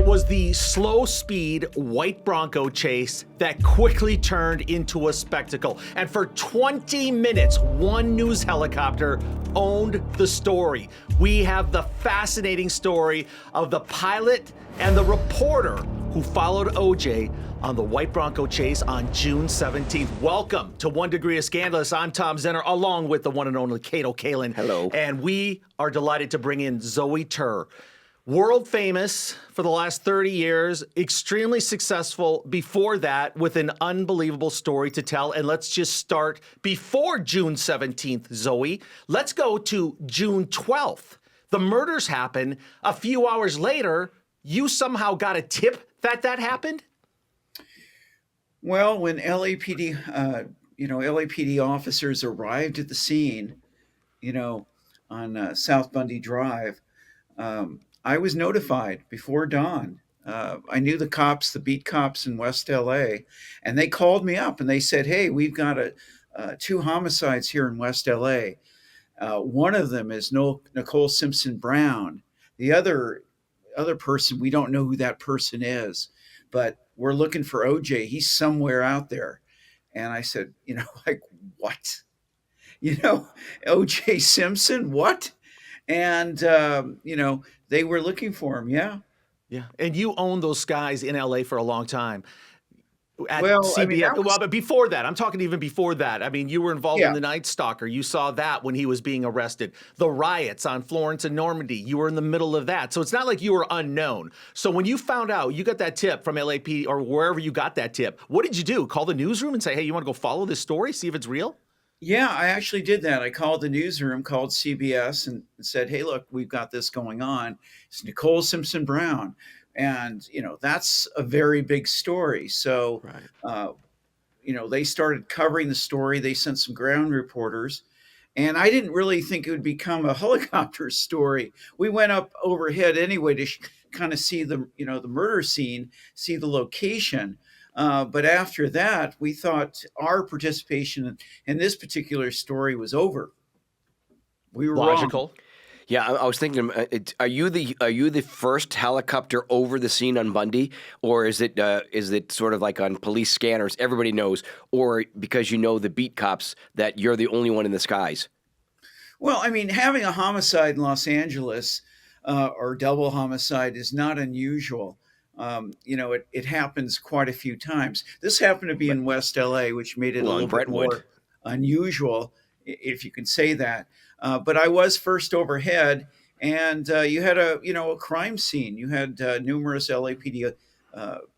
It was the slow-speed white Bronco chase that quickly turned into a spectacle. And for 20 minutes, one news helicopter owned the story. We have the fascinating story of the pilot and the reporter who followed OJ on the white Bronco chase on June 17th. Welcome to 1 Degree of Scandalous. I'm Tom Zenner, along with the one and only Kato. Hello. And we are delighted to bring in Zoe Tur. World famous for the last 30 years, extremely successful before that with an unbelievable story to tell. And let's just start before June 17th, Zoe. Let's go to June 12th. The murders happen. A few hours later, you somehow got a tip that happened? Well, when LAPD officers arrived at the scene, on South Bundy Drive, I was notified before dawn. I knew the beat cops in West LA, and they called me up and they said, "Hey, we've got two homicides here in West LA. One of them is Nicole Simpson Brown. The other person, we don't know who that person is, but we're looking for OJ. He's somewhere out there." And I said, like, what? OJ Simpson, what? And, they were looking for him. Yeah. Yeah. And you owned those guys in LA for a long time. At Well, CBS. But before that, I'm talking even before that. I mean, you were involved in Yeah. the Night Stalker. You saw that when he was being arrested. The riots on Florence and Normandy. You were in the middle of that. So it's not like you were unknown. So when you found out, you got that tip from LAP or wherever you got that tip, what did you do? Call the newsroom and say, hey, you want to go follow this story, see if it's real? Yeah, I actually did that. I called the newsroom, called CBS, and said, "Hey, look, we've got this going on. It's Nicole Simpson Brown." And, that's a very big story. So, Right. they started covering the story. They sent some ground reporters. And I didn't really think it would become a helicopter story. We went up overhead anyway to kind of see the murder scene, see the location. But after that, we thought our participation in this particular story was over. We were wrong. Logical. Yeah, I was thinking, are you the first helicopter over the scene on Bundy, or is it sort of like on police scanners, everybody knows, or because you know the beat cops that you're the only one in the skies? Well, I mean, having a homicide in Los Angeles or double homicide is not unusual. It happens quite a few times. This happened to be in West LA, which made it a Well, in little bit Brentwood. more unusual, if you can say that. But I was first overhead, and you had a crime scene. You had numerous LAPD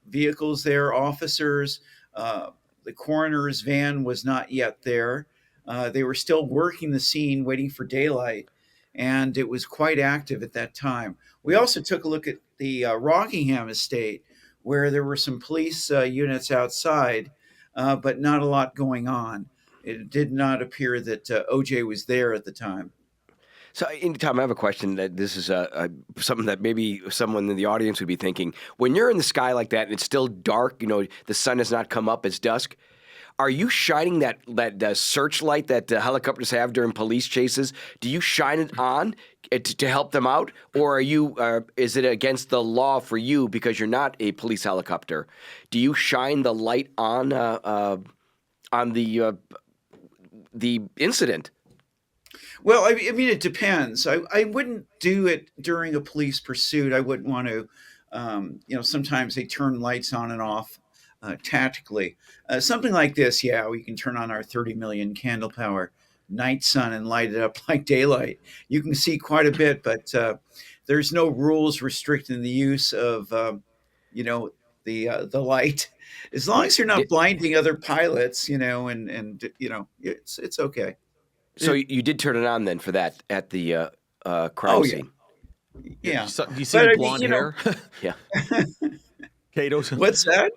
vehicles there, officers. The coroner's van was not yet there. They were still working the scene, waiting for daylight, and it was quite active at that time. We also took a look at the Rockingham estate, where there were some police units outside, but not a lot going on. It did not appear that OJ was there at the time. So, Tom, I have a question that this is something that maybe someone in the audience would be thinking. When you're in the sky like that and it's still dark, the sun has not come up, it's dusk, are you shining that searchlight that helicopters have during police chases? Do you shine it on to help them out, or is it against the law for you because you're not a police helicopter? Do you shine the light on the incident? Well, I mean, it depends. I wouldn't do it during a police pursuit. I wouldn't want to. Sometimes they turn lights on and off tactically. Something like this, yeah, we can turn on our 30 million candle power night sun and light it up like daylight. You can see quite a bit, but there's no rules restricting the use of, the light. As long as you're not blinding other pilots, it's okay. So you did turn it on then for that at the crime Oh, yeah. scene? Yeah. Do you see But, the blonde hair? Yeah. Kato's. What's that?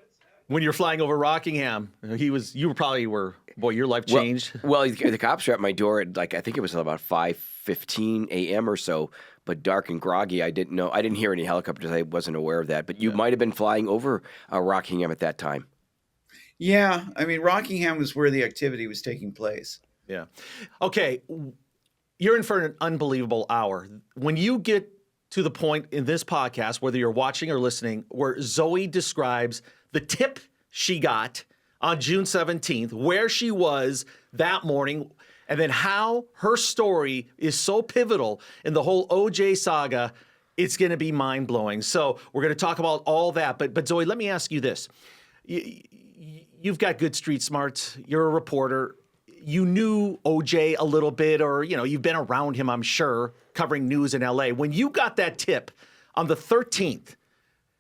When you're flying over Rockingham, you probably were, boy, your life changed. Well, the cops were at my door at I think it was about 5:15 a.m. or so, but dark and groggy. I didn't hear any helicopters. I wasn't aware of that. But you might have been flying over Rockingham at that time. Yeah. I mean, Rockingham was where the activity was taking place. Yeah. Okay. You're in for an unbelievable hour. When you get to the point in this podcast, whether you're watching or listening, where Zoe describes the tip she got on June 17th, where she was that morning, and then how her story is so pivotal in the whole OJ saga. It's going to be mind-blowing. So we're going to talk about all that. But Zoe, let me ask you this. You've got good street smarts. You're a reporter. You knew OJ a little bit, or, you've been around him, I'm sure, covering news in LA. When you got that tip on the 13th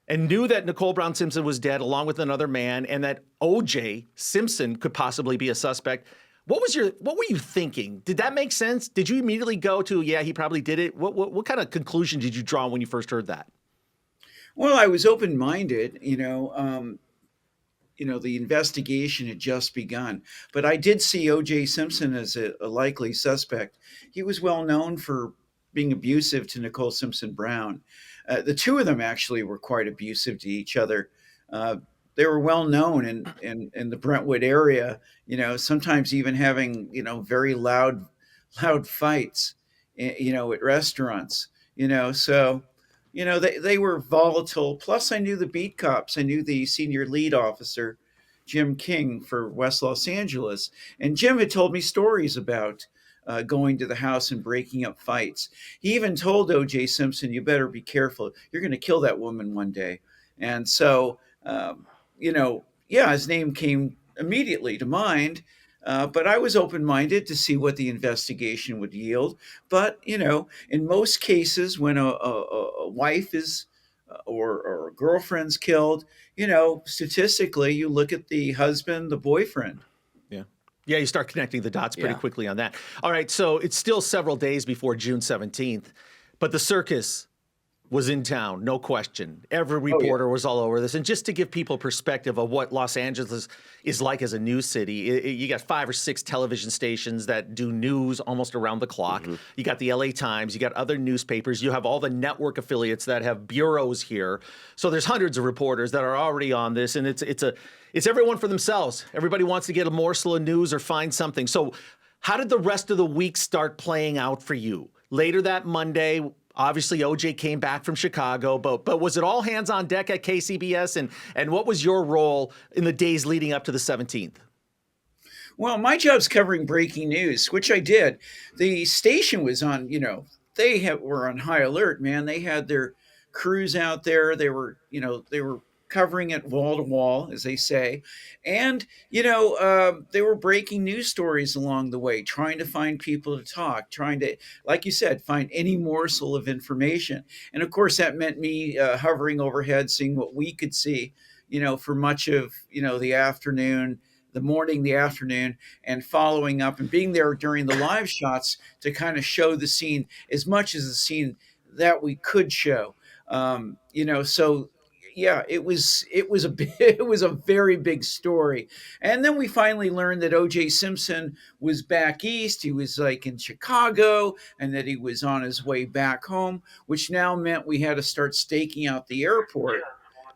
and knew that Nicole Brown Simpson was dead along with another man and that OJ Simpson could possibly be a suspect, what were you thinking? Did that make sense? Did you immediately go to, yeah, he probably did it? What kind of conclusion did you draw when you first heard that? Well, I was open-minded, the investigation had just begun, but I did see O.J. Simpson as a likely suspect. He was well known for being abusive to Nicole Simpson Brown. The two of them actually were quite abusive to each other. They were well known in the Brentwood area, sometimes even having, very loud fights, at restaurants, so, they were volatile. Plus, I knew the beat cops. I knew the senior lead officer, Jim King, for West Los Angeles. And Jim had told me stories about going to the house and breaking up fights. He even told O.J. Simpson, you better be careful. You're going to kill that woman one day. And so, his name came immediately to mind. But I was open-minded to see what the investigation would yield. But, in most cases, when a wife is or a girlfriend's killed, statistically, you look at the husband, the boyfriend. Yeah. Yeah, you start connecting the dots pretty quickly on that. All right, so it's still several days before June 17th, but the circus was in town, no question. Every reporter was all over this. And just to give people perspective of what Los Angeles is like as a news city, you got 5 or 6 television stations that do news almost around the clock. Mm-hmm. You got the LA Times, you got other newspapers, you have all the network affiliates that have bureaus here. So there's hundreds of reporters that are already on this, and it's everyone for themselves. Everybody wants to get a morsel of news or find something. So how did the rest of the week start playing out for you? Later that Monday, obviously, OJ came back from Chicago, but was it all hands on deck at KCBS? And what was your role in the days leading up to the 17th? Well, my job's covering breaking news, which I did. The station was on, were on high alert, man. They had their crews out there. They were covering it wall to wall, as they say. And, they were breaking news stories along the way, trying to find people to talk, trying to, like you said, find any morsel of information. And of course, that meant me hovering overhead, seeing what we could see, for much of, the afternoon, the morning, the afternoon, and following up and being there during the live shots to kind of show the scene as much as the scene that we could show. So yeah, it was a very big story. And then we finally learned that O.J. Simpson was back east. He was like in Chicago, and that he was on his way back home, which now meant we had to start staking out the airport.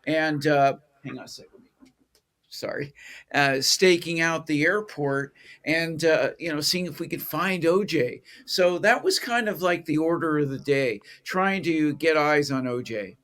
And hang on a second. Sorry, staking out the airport and, seeing if we could find OJ. So that was kind of like the order of the day, trying to get eyes on OJ.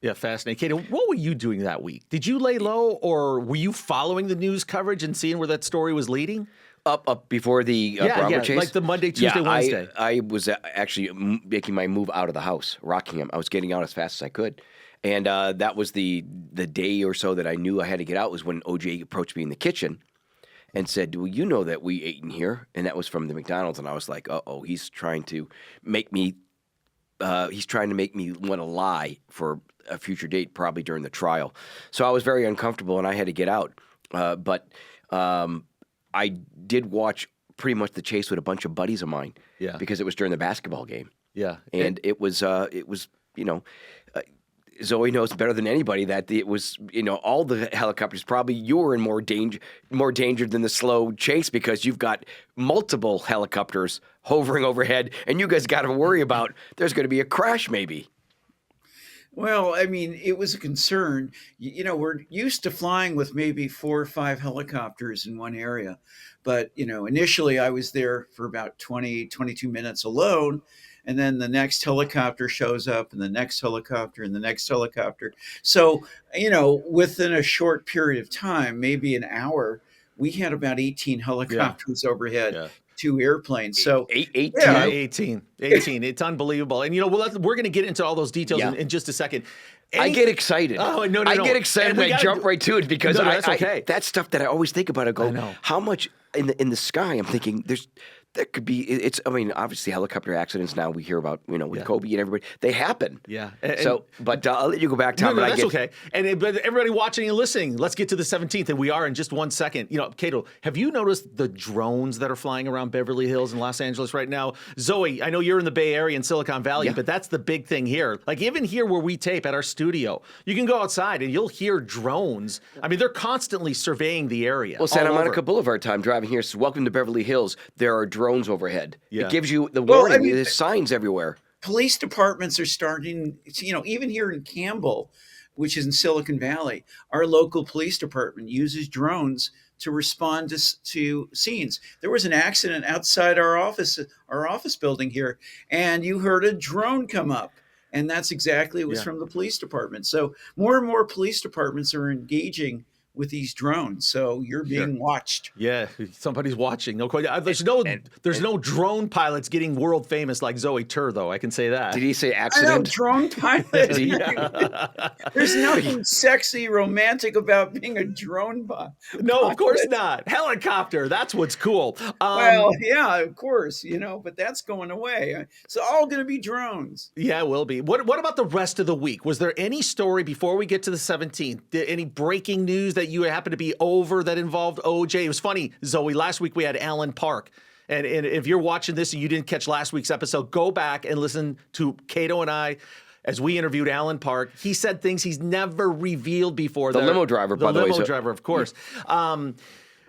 Yeah, fascinating. Kato, what were you doing that week? Did you lay low, or were you following the news coverage and seeing where that story was leading? Up before the Bronco chase? Like the Monday, Tuesday, Wednesday. I was actually making my move out of the house, Rockingham. I was getting out as fast as I could. And that was the day or so that I knew I had to get out was when OJ approached me in the kitchen and said, well, you know that we ate in here. And that was from the McDonald's. And I was like, uh-oh, he's trying to make me want to lie for a future date, probably during the trial. So I was very uncomfortable and I had to get out. But I did watch pretty much the chase with a bunch of buddies of mine. Yeah. Because it was during the basketball game. Yeah. And it was Zoe knows better than anybody that it was, all the helicopters, probably you were in more danger than the slow chase because you've got multiple helicopters hovering overhead and you guys got to worry about there's going to be a crash maybe. Well, I mean, it was a concern. We're used to flying with maybe 4 or 5 helicopters in one area. But, initially I was there for about 20, 22 minutes alone. and then the next helicopter shows up, and the next helicopter, and the next helicopter. So, within a short period of time, maybe an hour, we had about 18 Yeah. helicopters overhead, Yeah. 2 airplanes. So, 18. Yeah, yeah, 18. It's unbelievable. And we're going to get into all those details Yeah. in just a second. I get excited. Oh, no. I get excited And we and I gotta jump right to it because No, that's okay. that's stuff that I always think about. I go, I know. how much in the sky? I'm thinking there could be. I mean, obviously helicopter accidents now we hear about. With Kobe and everybody, they happen. Yeah. But I'll let you go back, Tom. No, and that's okay. But everybody watching and listening, let's get to the 17th, and we are in just 1 second. Kato, have you noticed the drones that are flying around Beverly Hills and Los Angeles right now? Zoe, I know you're in the Bay Area in Silicon Valley, but that's the big thing here. Like even here where we tape at our studio, you can go outside and you'll hear drones. I mean, they're constantly surveying the area. Well, Santa all Monica over. Boulevard time driving here. So welcome to Beverly Hills. There are drones overhead. Yeah. It gives you the Well, warning. I mean, There's signs everywhere. police departments are starting, even here in Campbell, which is in Silicon Valley, our local police department uses drones to respond to scenes. There was an accident outside our office building here, and you heard a drone come up. And that's exactly, it was from the police department. So more and more police departments are engaging with these drones. So you're being watched. Yeah, somebody's watching. No question. There's no drone pilots getting world famous like Zoe Tur, though. I can say that. Did he say I know, accident? drone pilot. There's nothing sexy, romantic about being a drone pilot. No, of course not. Helicopter. That's what's cool. Well, yeah, of course, but that's going away. It's all going to be drones. Yeah, it will be. What about the rest of the week? Was there any story before we get to the 17th? Any breaking news that you happen to be over that involved OJ? It was funny, Zoe. Last week we had Alan Park. And if you're watching this and you didn't catch last week's episode, go back and listen to Kato and I as we interviewed Alan Park. He said things he's never revealed before. The limo driver, by the way. The limo driver, of course. But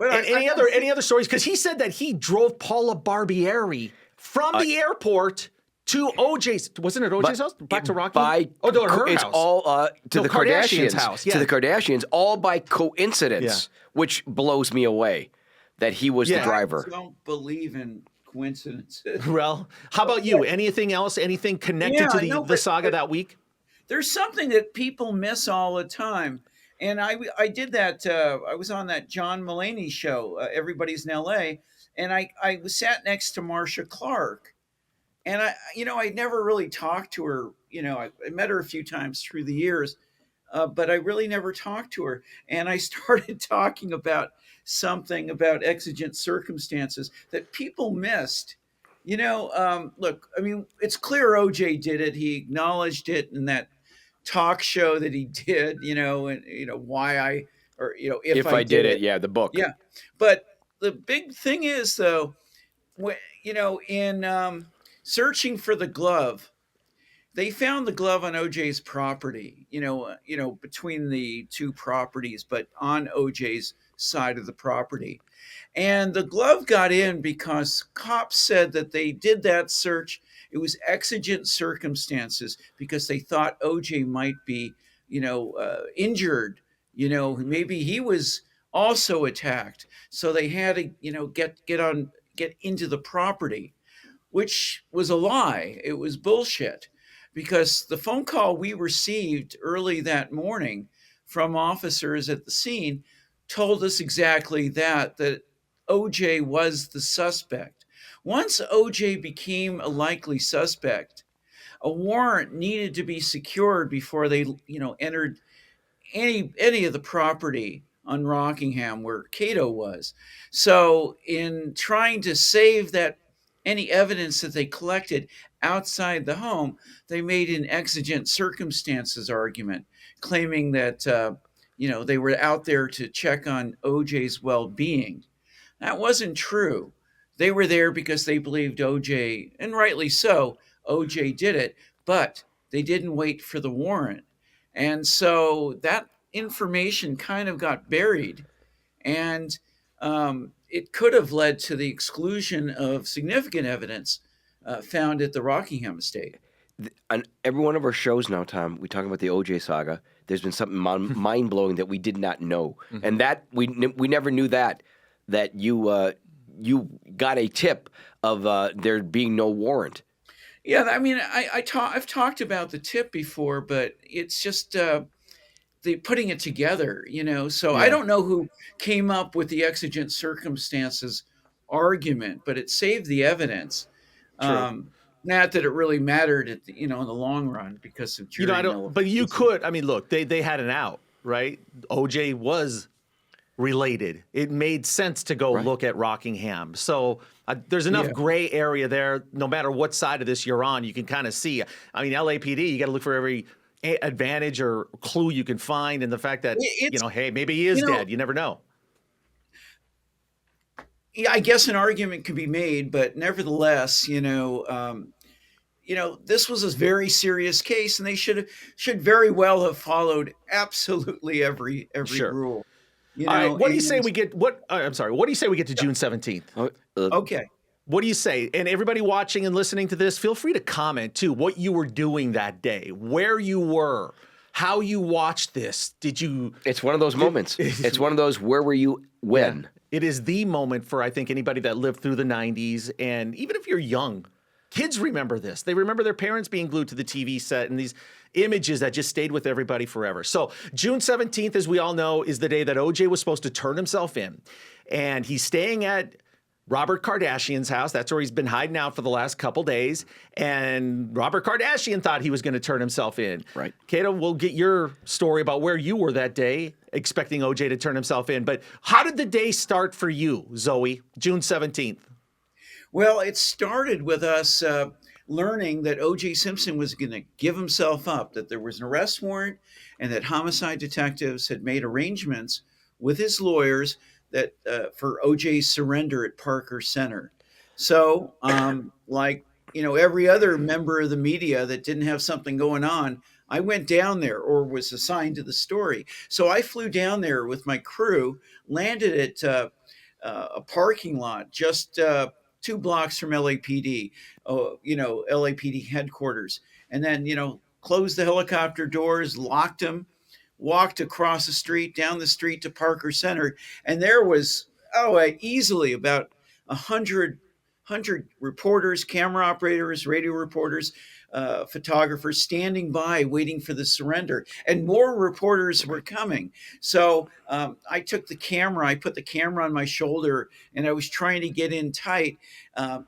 any other stories? Because he said that he drove Paula Barbieri from the airport to OJ's. Wasn't it OJ's house? Back to Rocky? No, her it's house. all to the Kardashians' house. To the Kardashians, all by coincidence, which blows me away that he was the driver. I don't believe in coincidences. Well, how about you? Anything else? Anything connected to the saga that week? There's something that people miss all the time. And I did that. I was on that John Mulaney show, Everybody's in L.A., and I sat next to Marcia Clark. And I never really talked to her. I met her a few times through the years, but I really never talked to her. And I started talking about something about exigent circumstances that people missed. Look, I mean, it's clear OJ did it. He acknowledged it in that talk show that he did. Why if I did it. Yeah, the book. Yeah, but the big thing is though, in searching for the glove, they found the glove on OJ's property, between the two properties, but on OJ's side of the property. And the glove got in because cops said that they did that search. It was exigent circumstances because they thought OJ might be, injured. Maybe he was also attacked. So they had to, get into the property, which was a lie. It was bullshit, because the phone call we received early that morning from officers at the scene told us exactly that OJ was the suspect. Once OJ became a likely suspect, a warrant needed to be secured before they, entered any of the property on Rockingham where Kato was. So in trying to save any evidence that they collected outside the home, they made an exigent circumstances argument, claiming that they were out there to check on OJ's well-being. That wasn't true. They were there because they believed OJ, and rightly so, OJ did it, but they didn't wait for the warrant. And so that information kind of got buried, and it could have led to the exclusion of significant evidence found at the Rockingham estate. On every one of our shows now, Tom, we talk about the OJ saga. There's been something mind-blowing that we did not know. Mm-hmm. And that we never knew that you got a tip of there being no warrant. Yeah, I mean, I've talked about the tip before, but it's just the putting it together, you know. So I Yeah, don't know who came up with the exigent circumstances argument, but it saved the evidence. true. Not that it really mattered at the, you know, in the long run because of You know, I jury don't, but you nullification. could, I mean, look, they had an out, right? OJ was related. It made sense to go Right. look at Rockingham. So there's enough Yeah. gray area there. No matter what side of this you're on, you can kind of see. I mean, LAPD, you got to look for every advantage or clue you can find, and the fact that It's, hey, maybe he is you know, dead. You never know. yeah, I guess an argument could be made, but nevertheless, this was a very serious case, and they should very well have followed absolutely every Sure. rule, All right. What do you say and we get? What? I'm sorry. What do you say we get to June 17th? Oh, okay. What do you say? And everybody watching and listening to this, feel free to comment too what you were doing that day, where you were, how you watched this. Did you? it's one of those moments. It's one of those. Where were you when? It is the moment for, I think, anybody that lived through the 90s. And even if you're young, kids remember this. They remember their parents being glued to the TV set and these images that just stayed with everybody forever. So June 17th, as we all know, is the day that OJ was supposed to turn himself in. And he's staying at Robert Kardashian's house. That's where he's been hiding out for the last couple days. And Robert Kardashian thought he was going to turn himself in. Right. Kato, we'll get your story about where you were that day, expecting OJ to turn himself in. But how did the day start for you, Zoe, June 17th? Well, it started with us learning that O.J. Simpson was going to give himself up, that there was an arrest warrant, and that homicide detectives had made arrangements with his lawyers that for O.J.'s surrender at Parker Center. So, like every other member of the media that didn't have something going on, I went down there or was assigned to the story. So I flew down there with my crew, landed at a parking lot just 2 blocks from LAPD, LAPD headquarters, and then closed the helicopter doors, locked them, walked across the street, down the street to Parker Center, and there was easily about 100 reporters, camera operators, radio reporters, photographers standing by waiting for the surrender, and more reporters were coming. So I took the camera, I put the camera on my shoulder, and I was trying to get in tight, and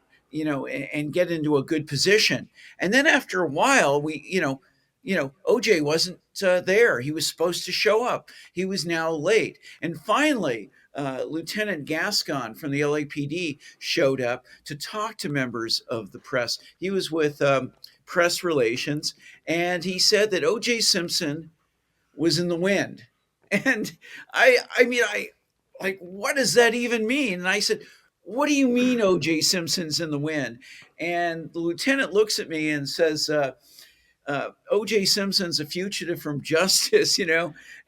get into a good position. And then after a while, OJ wasn't there. He was supposed to show up. He was now late. And finally, Lieutenant Gascon from the LAPD showed up to talk to members of the press. He was with press relations, and he said that O.J. Simpson was in the wind. And I like, what does that even mean? And I said, what do you mean O.J. Simpson's in the wind? And the lieutenant looks at me and says, O.J. Simpson's a fugitive from justice,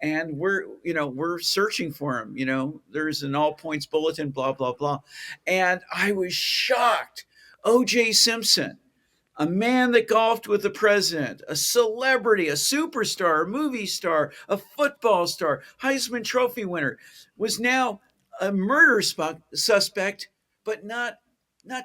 and we're searching for him. There's an all points bulletin, blah blah blah, and I was shocked. O.J. Simpson, a man that golfed with the president, a celebrity, a superstar, a movie star, a football star, Heisman Trophy winner, was now a murder suspect, but not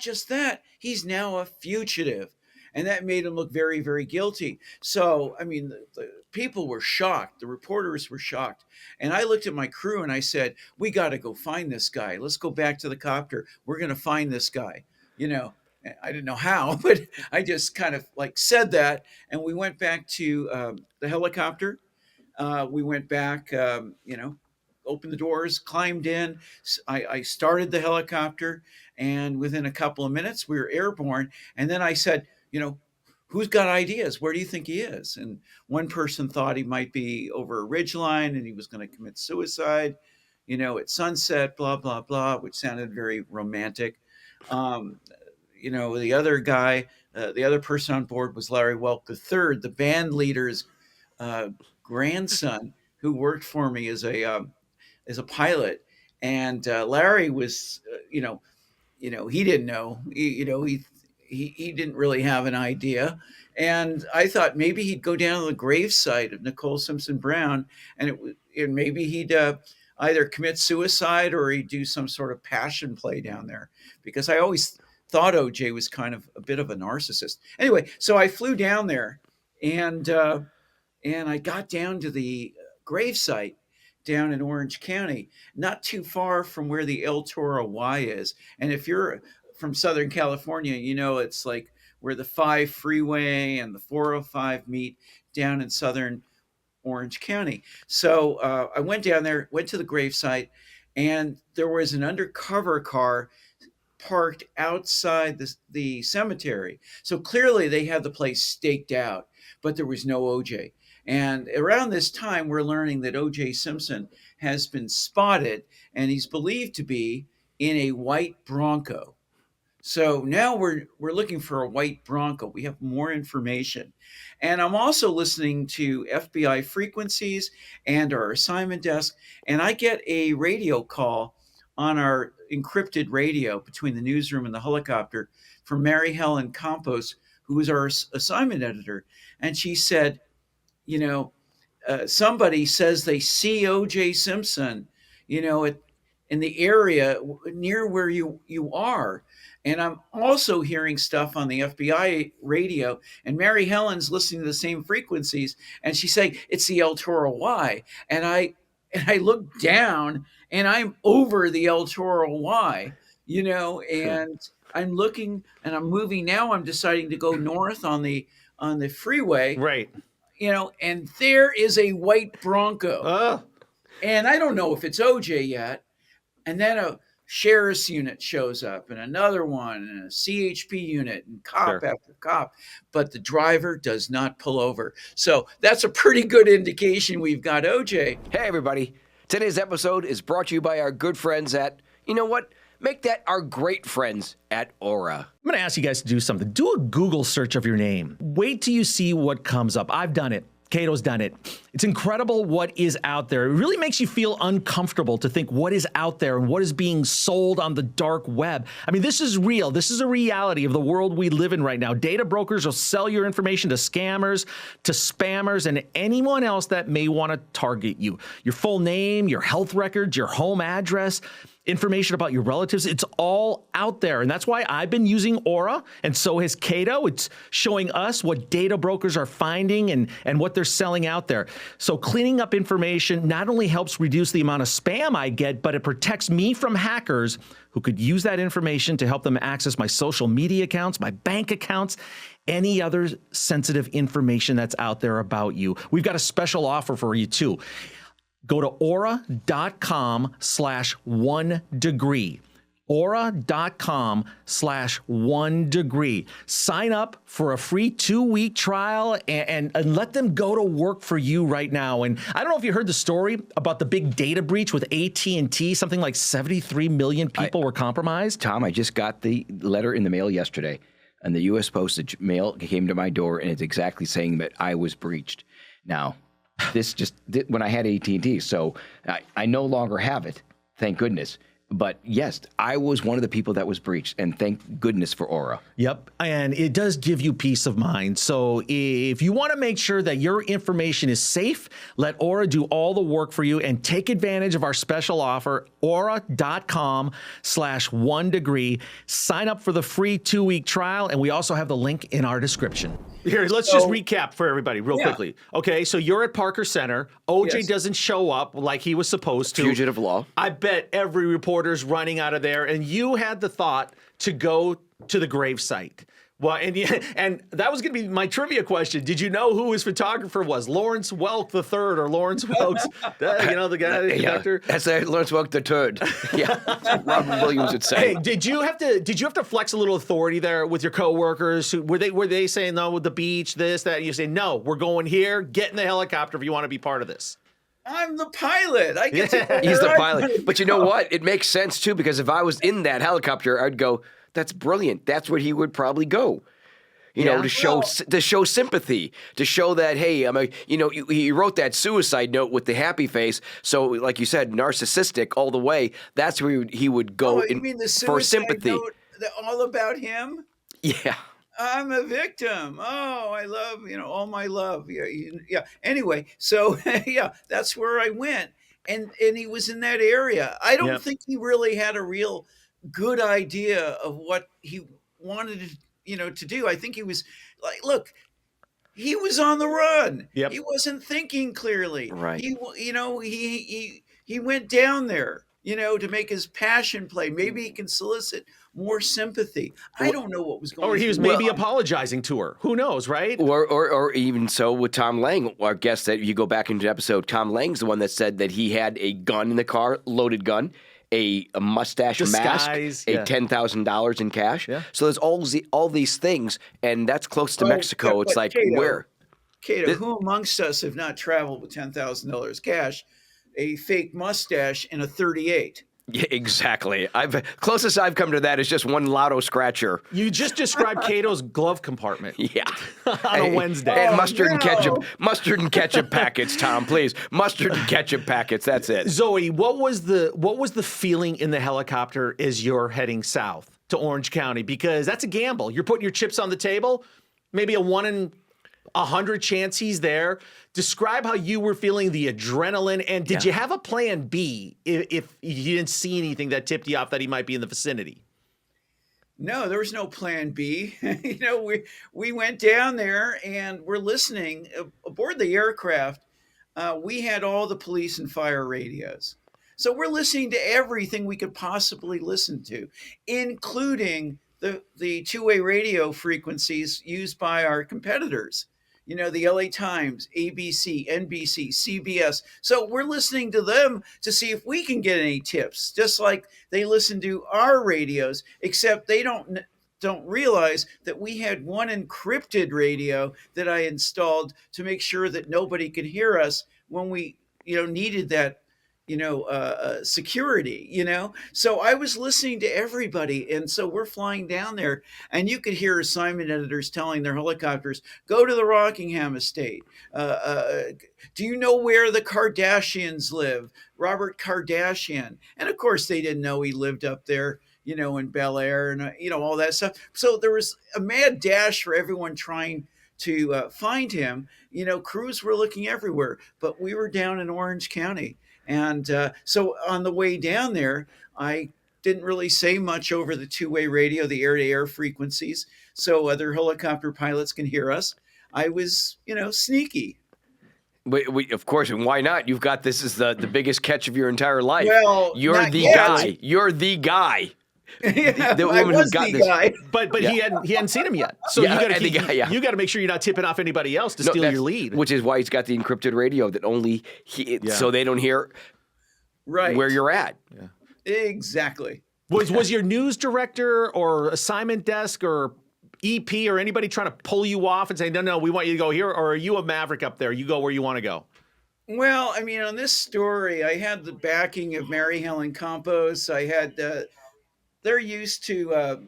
just that, he's now a fugitive. And that made him look very, very guilty. So, I mean, the people were shocked. The reporters were shocked. And I looked at my crew and I said, we got to go find this guy. Let's go back to the copter. We're going to find this guy. I didn't know how, but I just kind of like said that. And we went back to the helicopter. We went back, opened the doors, climbed in. I started the helicopter, and within a couple of minutes, we were airborne. And then I said, who's got ideas? Where do you think he is? And one person thought he might be over a ridgeline and he was going to commit suicide, at sunset, blah, blah, blah, which sounded very romantic. The other guy, the other person on board was Larry Welk III, the band leader's grandson, who worked for me as a pilot. And Larry was, he didn't know, he didn't really have an idea. And I thought maybe he'd go down to the gravesite of Nicole Simpson Brown, and maybe he'd either commit suicide or he'd do some sort of passion play down there, because I always thought OJ was kind of a bit of a narcissist. Anyway, so I flew down there, and I got down to the gravesite down in Orange County, not too far from where the El Toro Y is. And if you're from Southern California, you know it's like where the 5 freeway and the 405 meet down in Southern Orange County. So I went down there, went to the gravesite, and there was an undercover car parked outside the cemetery. So clearly they had the place staked out, but there was no OJ. And around this time, we're learning that OJ Simpson has been spotted, and he's believed to be in a white Bronco. So now we're looking for a white Bronco. We have more information. And I'm also listening to FBI frequencies and our assignment desk. And I get a radio call on our encrypted radio between the newsroom and the helicopter from Mary Helen Campos, who is our assignment editor. And she said, you know, somebody says they see OJ Simpson, in the area near where you are. And I'm also hearing stuff on the FBI radio, and Mary Helen's listening to the same frequencies, and she's saying it's the El Toro Y. And I look down, and I'm over the El Toro Y, and I'm looking, and I'm moving now. I'm deciding to go north on the freeway, Right. And there is a white Bronco. Oh. And I don't know if it's OJ yet. And then a sheriff's unit shows up, and another one, and a CHP unit, and cop after cop. But the driver does not pull over. So that's a pretty good indication we've got OJ. Hey, everybody. Today's episode is brought to you by our good friends at, you know what? Make that our great friends at Aura. I'm going to ask you guys to do something. Do a Google search of your name. Wait till you see what comes up. I've done it. Kato's done it. It's incredible what is out there. It really makes you feel uncomfortable to think what is out there and what is being sold on the dark web. I mean, this is real. This is a reality of the world we live in right now. Data brokers will sell your information to scammers, to spammers, and anyone else that may want to target you. Your full name, your health records, your home address, information about your relatives, it's all out there. And that's why I've been using Aura, and so has Kato. It's showing us what data brokers are finding and what they're selling out there. So cleaning up information not only helps reduce the amount of spam I get, but it protects me from hackers who could use that information to help them access my social media accounts, my bank accounts, any other sensitive information that's out there about you. We've got a special offer for you too. Go to aura.com/1degree. Aura.com/1degree. Sign up for a free 2-week trial and let them go to work for you right now. And I don't know if you heard the story about the big data breach with AT&T. Something like 73 million people were compromised. Tom, I just got the letter in the mail yesterday, and the U.S. postage mail came to my door, and it's exactly saying that I was breached. Now, this just when I had AT&T, so I no longer have it, thank goodness. But yes, I was one of the people that was breached, and thank goodness for Aura. Yep, and it does give you peace of mind. So if you want to make sure that your information is safe, let Aura do all the work for you and take advantage of our special offer, aura.com/1degree. Sign up for the free 2-week trial, and we also have the link in our description. Here, let's just recap for everybody real quickly. Okay, so you're at Parker Center. OJ doesn't show up like he was supposed to. Fugitive law. I bet every reporter's running out of there, and you had the thought to go to the gravesite. Well, and that was going to be my trivia question. Did you know who his photographer was? Lawrence Welk III or Lawrence Welk's, the guy, the conductor? That's Lawrence Welk III. Yeah, Robert Williams would say. Hey, did you have to flex a little authority there with your coworkers? Were they saying no with the beach, this, that? And you say no, we're going here. Get in the helicopter if you want to be part of this. I'm the pilot. I get to He's the pilot. But you know what? It makes sense too, because if I was in that helicopter, I'd go, that's brilliant. That's where he would probably go. To show sympathy, to show that, hey, he wrote that suicide note with the happy face. So, like you said, narcissistic all the way. That's where he would go for sympathy. Note, all about him? Yeah. I'm a victim. Oh, I love, all my love. Yeah. Anyway, so that's where I went. And he was in that area. I don't think he really had a real good idea of what he wanted to, to do. I think he was like, look, he was on the run. Yep. He wasn't thinking clearly. Right. He went down there, to make his passion play. Maybe he can solicit more sympathy. I don't know what was going on. Or he was maybe apologizing to her. Who knows, right? Or even so with Tom Lang, our guest that you go back into the episode, Tom Lang's the one that said that he had a gun in the car, loaded gun, a mustache Disguise, mask, a $10,000 in cash. Yeah. So there's all these things, and that's close to Mexico. It's like, Kato, where? Kato, who amongst us have not traveled with $10,000 cash, a fake mustache, and a 38? Yeah, exactly. Closest I've come to that is just one lotto scratcher. You just described Cato's glove compartment. Yeah. On a Wednesday. And mustard and ketchup packets, Tom, please. Mustard and ketchup packets, that's it. Zoe, what was the feeling in the helicopter as you're heading south to Orange County? Because that's a gamble. You're putting your chips on the table. Maybe a 1 in 100 chance he's there. Describe how you were feeling, the adrenaline, and did you have a plan B if you didn't see anything that tipped you off that he might be in the vicinity? No, there was no plan B. We went down there and we're listening aboard the aircraft. We had all the police and fire radios. So we're listening to everything we could possibly listen to, including the two-way radio frequencies used by our competitors. The LA Times, ABC, NBC, CBS. So we're listening to them to see if we can get any tips, just like they listen to our radios, except they don't realize that we had one encrypted radio that I installed to make sure that nobody could hear us when we, needed that, security, So I was listening to everybody. And so we're flying down there and you could hear assignment editors telling their helicopters, go to the Rockingham estate. Do you know where the Kardashians live? Robert Kardashian. And of course they didn't know he lived up there, in Bel Air and, all that stuff. So there was a mad dash for everyone trying to find him. Crews were looking everywhere, but we were down in Orange County. And so on the way down there, I didn't really say much over the two-way radio, the air-to-air frequencies, so other helicopter pilots can hear us. I was, sneaky. Of course, and why not? You've got this is the biggest catch of your entire life. Well, you're the guy. You're the guy. Yeah, the woman who got this guy. But he hadn't seen him yet. So you got to make sure you're not tipping off anybody else to steal your lead. Which is why he's got the encrypted radio that only so they don't hear where you're at. Yeah. Exactly. Was your news director or assignment desk or EP or anybody trying to pull you off and say, no, we want you to go here? Or are you a maverick up there? You go where you want to go? Well, I mean, on this story, I had the backing of Mary Helen Campos. I had they're used to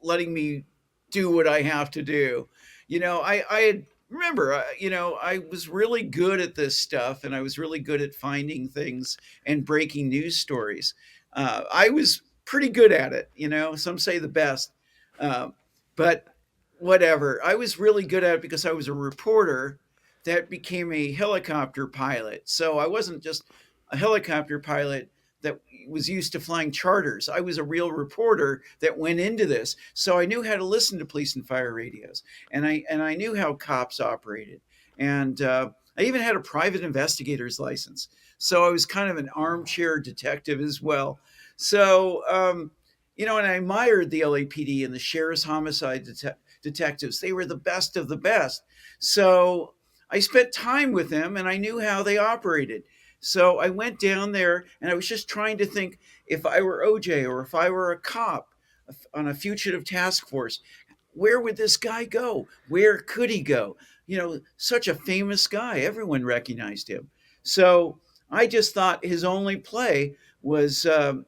letting me do what I have to do. I remember, I was really good at this stuff, and I was really good at finding things and breaking news stories. I was pretty good at it. Some say the best, but whatever. I was really good at it because I was a reporter that became a helicopter pilot. So I wasn't just a helicopter pilot that was used to flying charters. I was a real reporter that went into this. So I knew how to listen to police and fire radios. And I knew how cops operated. And I even had a private investigator's license. So I was kind of an armchair detective as well. So, and I admired the LAPD and the sheriff's homicide detectives. They were the best of the best. So I spent time with them and I knew how they operated. So I went down there and I was just trying to think, if I were OJ or if I were a cop on a fugitive task force, where would this guy go? Where could he go? Such a famous guy. Everyone recognized him. So I just thought his only play was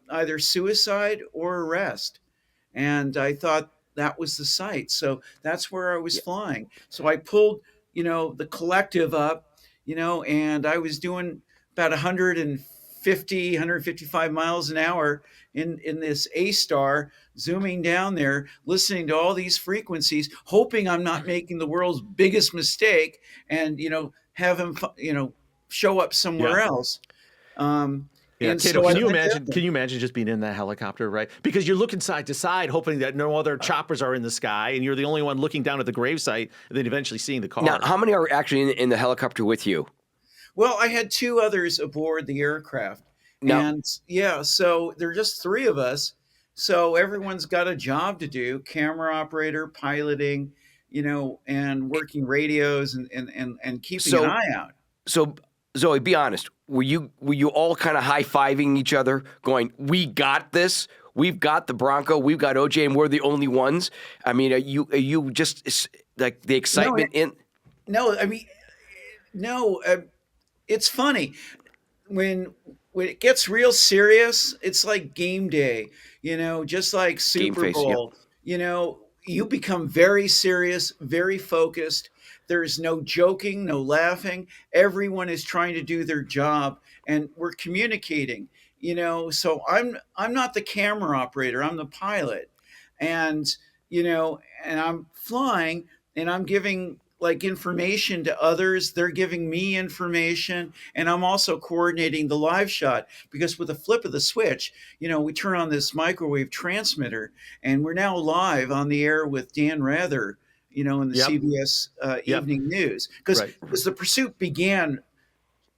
either suicide or arrest. And I thought that was the site. So that's where I was flying. So I pulled, the collective up, and I was doing about 155 miles an hour in this A-Star, zooming down there, listening to all these frequencies, hoping I'm not making the world's biggest mistake and, have him, show up somewhere else. Yeah, And Kato, so can I you went imagine? down Can you imagine just being in that helicopter, right? Because you're looking side to side, hoping that no other choppers are in the sky, and you're the only one looking down at the gravesite, and then eventually seeing the Now, car. how many are actually in the helicopter with you? Well, I had two others aboard the aircraft. Now, And yeah, so there are just three of us. So everyone's got a job to do, camera operator, piloting, and working radios and keeping an so eye out. so Zoe, be honest. Were you all kind of high fiving each other, going, "We got this. We've got the Bronco. We've got OJ, and we're the only ones." I mean, are you just like the No, excitement in? no, I mean, no, it's funny. When it gets real serious, it's like game day, just like Game Super face, yep. Bowl. You become very serious, very focused. There's no joking, no laughing. Everyone is trying to do their job, and we're communicating. So I'm not the camera operator. I'm the pilot, and and I'm flying, and I'm giving like information to others. They're giving me information, and I'm also coordinating the live shot because with a flip of the switch, we turn on this microwave transmitter, and we're now live on the air with Dan Rather, in the Yep. CBS Yep. Evening News, because Right. the pursuit began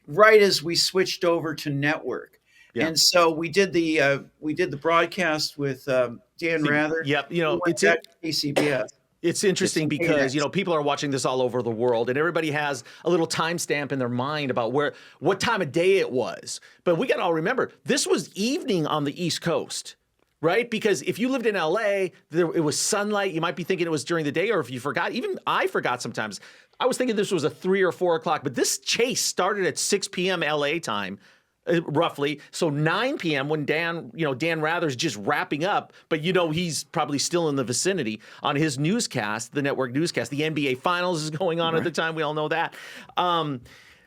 right as we switched over to network. Yeah. And so we did the broadcast with Dan Rather. Yep. We went back to KCBS. It's interesting It's because KNX. people are watching this all over the world, and everybody has a little timestamp in their mind about what time of day it was. But we got to all remember this was evening on the East Coast, right? Because if you lived in LA, it was sunlight. You might be thinking it was during the day, or if you forgot, even I forgot sometimes. I was thinking this was a 3 or 4 o'clock, but this chase started at 6 p.m. LA time. Roughly. So 9 p.m. when Dan Rather's just wrapping up, but he's probably still in the vicinity on his newscast, the network newscast. The NBA Finals is going on at the time. We all know that.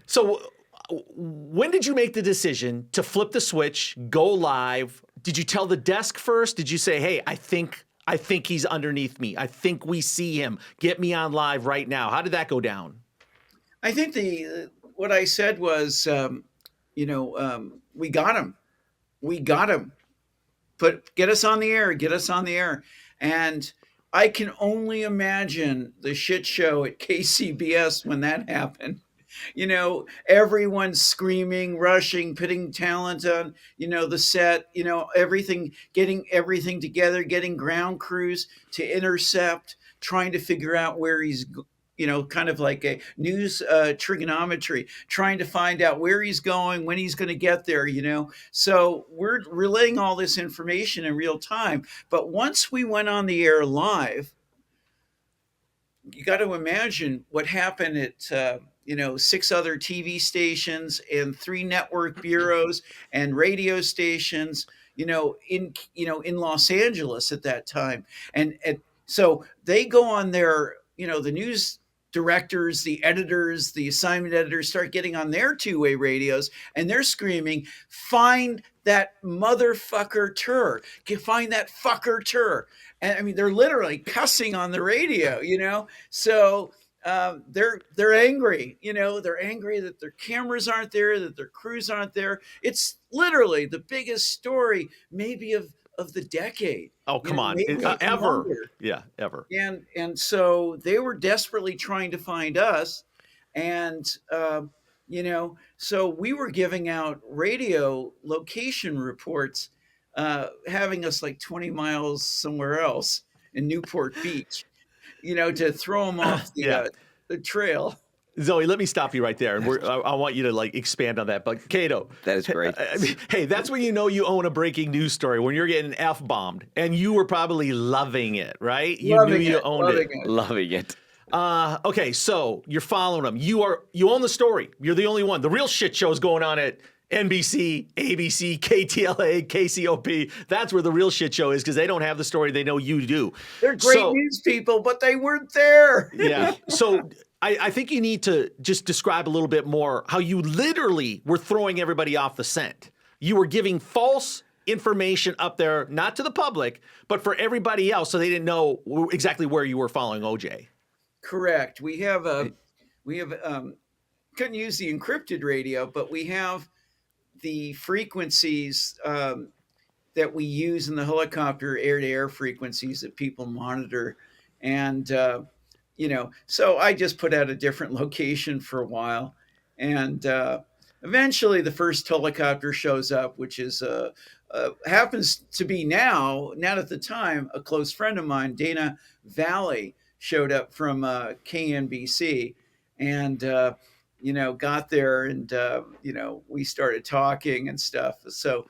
So when did you make the decision to flip the switch, go live? Did you tell the desk first? Did you say, "Hey, I think he's underneath me. I think we see him. Get me on live right now." How did that go down? I think what I said was, we got him. We got him. Get us on the air. Get us on the air. And I can only imagine the shit show at KCBS when that happened. Everyone screaming, rushing, putting talent on, the set, everything, getting everything together, getting ground crews to intercept, trying to figure out where he's kind of like a news trigonometry, trying to find out where he's going, when he's going to get there, So we're relaying all this information in real time. But once we went on the air live, you got to imagine what happened at 6 other TV stations and 3 network bureaus and radio stations, in Los Angeles at that time, and so they go on their, the news directors, the editors, the assignment editors start getting on their two-way radios, and they're screaming, "Find that motherfucker Tur! Find that fucker Tur!" And I mean, they're literally cussing on the radio, So they're angry, They're angry that their cameras aren't there, that their crews aren't there. It's literally the biggest story, maybe of the decade. Oh, come on. Maybe even Ever. longer. Yeah, ever. And so they were desperately trying to find us, and so we were giving out radio location reports, having us like 20 miles somewhere else in Newport Beach, to throw them off Yeah. The trail. Zoe, let me stop you right there, and I want you to expand on that. But Kato, That is great. hey, that's when you own a breaking news story, when you're getting F-bombed, and you were probably loving it, right? You Loving knew you it, owned loving it. Loving it. Okay, so you're following them. You own the story. You're the only one. The real shit show is going on at NBC, ABC, KTLA, KCOP. That's where the real shit show is, because they don't have the story. They know you do. They're great news people, but they weren't there. Yeah. So I think you need to just describe a little bit more how you literally were throwing everybody off the scent. You were giving false information up there, not to the public, but for everybody else, so they didn't know exactly where you were following OJ. Correct. We have couldn't use the encrypted radio, but we have the frequencies that we use in the helicopter, air-to-air frequencies that people monitor, and so I just put out a different location for a while, and eventually the first helicopter shows up, which is happens to be now, not at the time, a close friend of mine, Dana Valley, showed up from KNBC, and got there, and we started talking and stuff. So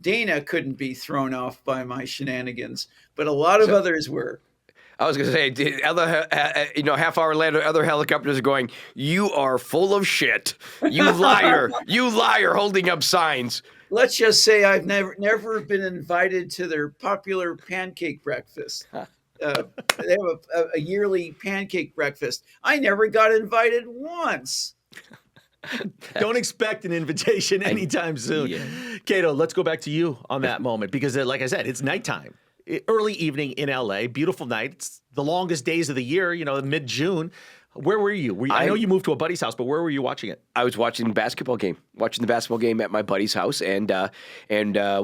Dana couldn't be thrown off by my shenanigans, but a lot of So others were. I was going to say, half hour later, other helicopters are going, "You are full of shit. You liar. You liar," holding up signs. Let's just say I've never been invited to their popular pancake breakfast. They have a yearly pancake breakfast. I never got invited once. Don't expect an invitation anytime soon. Yeah. Kato, let's go back to you on that moment because, like I said, it's nighttime. Early evening in LA, beautiful night. It's the longest days of the year, mid-June. Where were you? I know you moved to a buddy's house, but where were you watching it? I was watching the basketball game at my buddy's house, and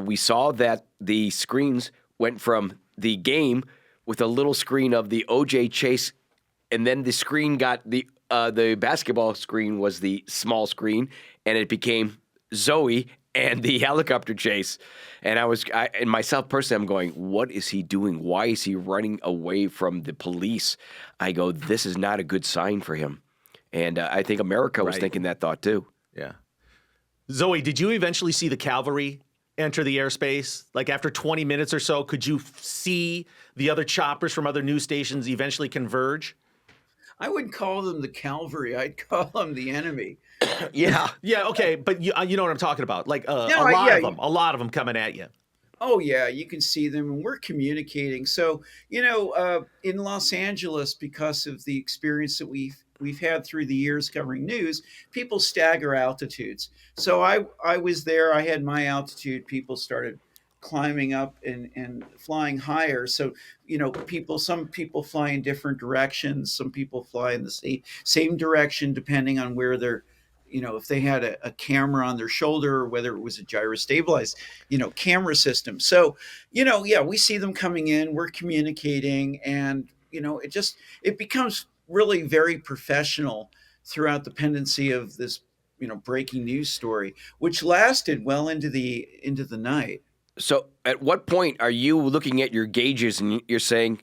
we saw that the screens went from the game with a little screen of the OJ chase, and then the screen got the basketball screen was the small screen, and it became Zoe and the helicopter chase. And and myself personally, I'm going, what is he doing? Why is he running away from the police? I go, this is not a good sign for him. And I think America was thinking that thought too. Yeah. Zoe, did you eventually see the cavalry enter the airspace? Like after 20 minutes or so, could you see the other choppers from other news stations eventually converge? I wouldn't call them the cavalry. I'd call them the enemy. Yeah. Yeah, okay, but you know what I'm talking about. Like a lot of them coming at you. Oh yeah, you can see them, and we're communicating. So in Los Angeles, because of the experience that we've had through the years covering news, people stagger altitudes. So I was there. I had my altitude. People started climbing up and flying higher. So some people fly in different directions. Some people fly in the same direction depending on where they're. If they had a camera on their shoulder or whether it was a gyrostabilized, camera system. So, we see them coming in, we're communicating, and, it becomes really very professional throughout the pendency of this, breaking news story, which lasted well into the night. So at what point are you looking at your gauges and you're saying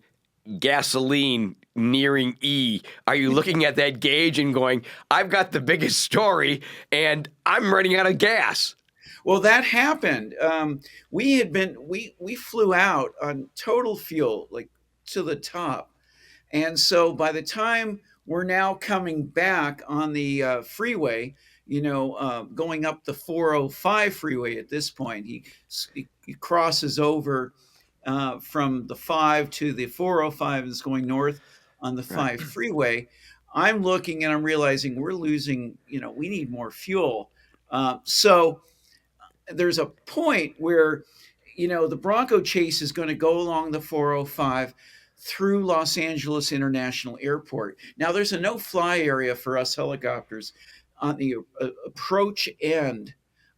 gasoline nearing E? Are you looking at that gauge and going, I've got the biggest story and I'm running out of gas? Well, that happened. We flew out on total fuel, like to the top. And so by the time we're now coming back on the freeway, going up the 405 freeway at this point, he crosses over from the 5 to the 405 and is going north on the 5 freeway. I'm looking and I'm realizing we're losing, we need more fuel. So there's a point where, the Bronco chase is going to go along the 405 through Los Angeles International Airport. Now, there's a no-fly area for us helicopters on the approach end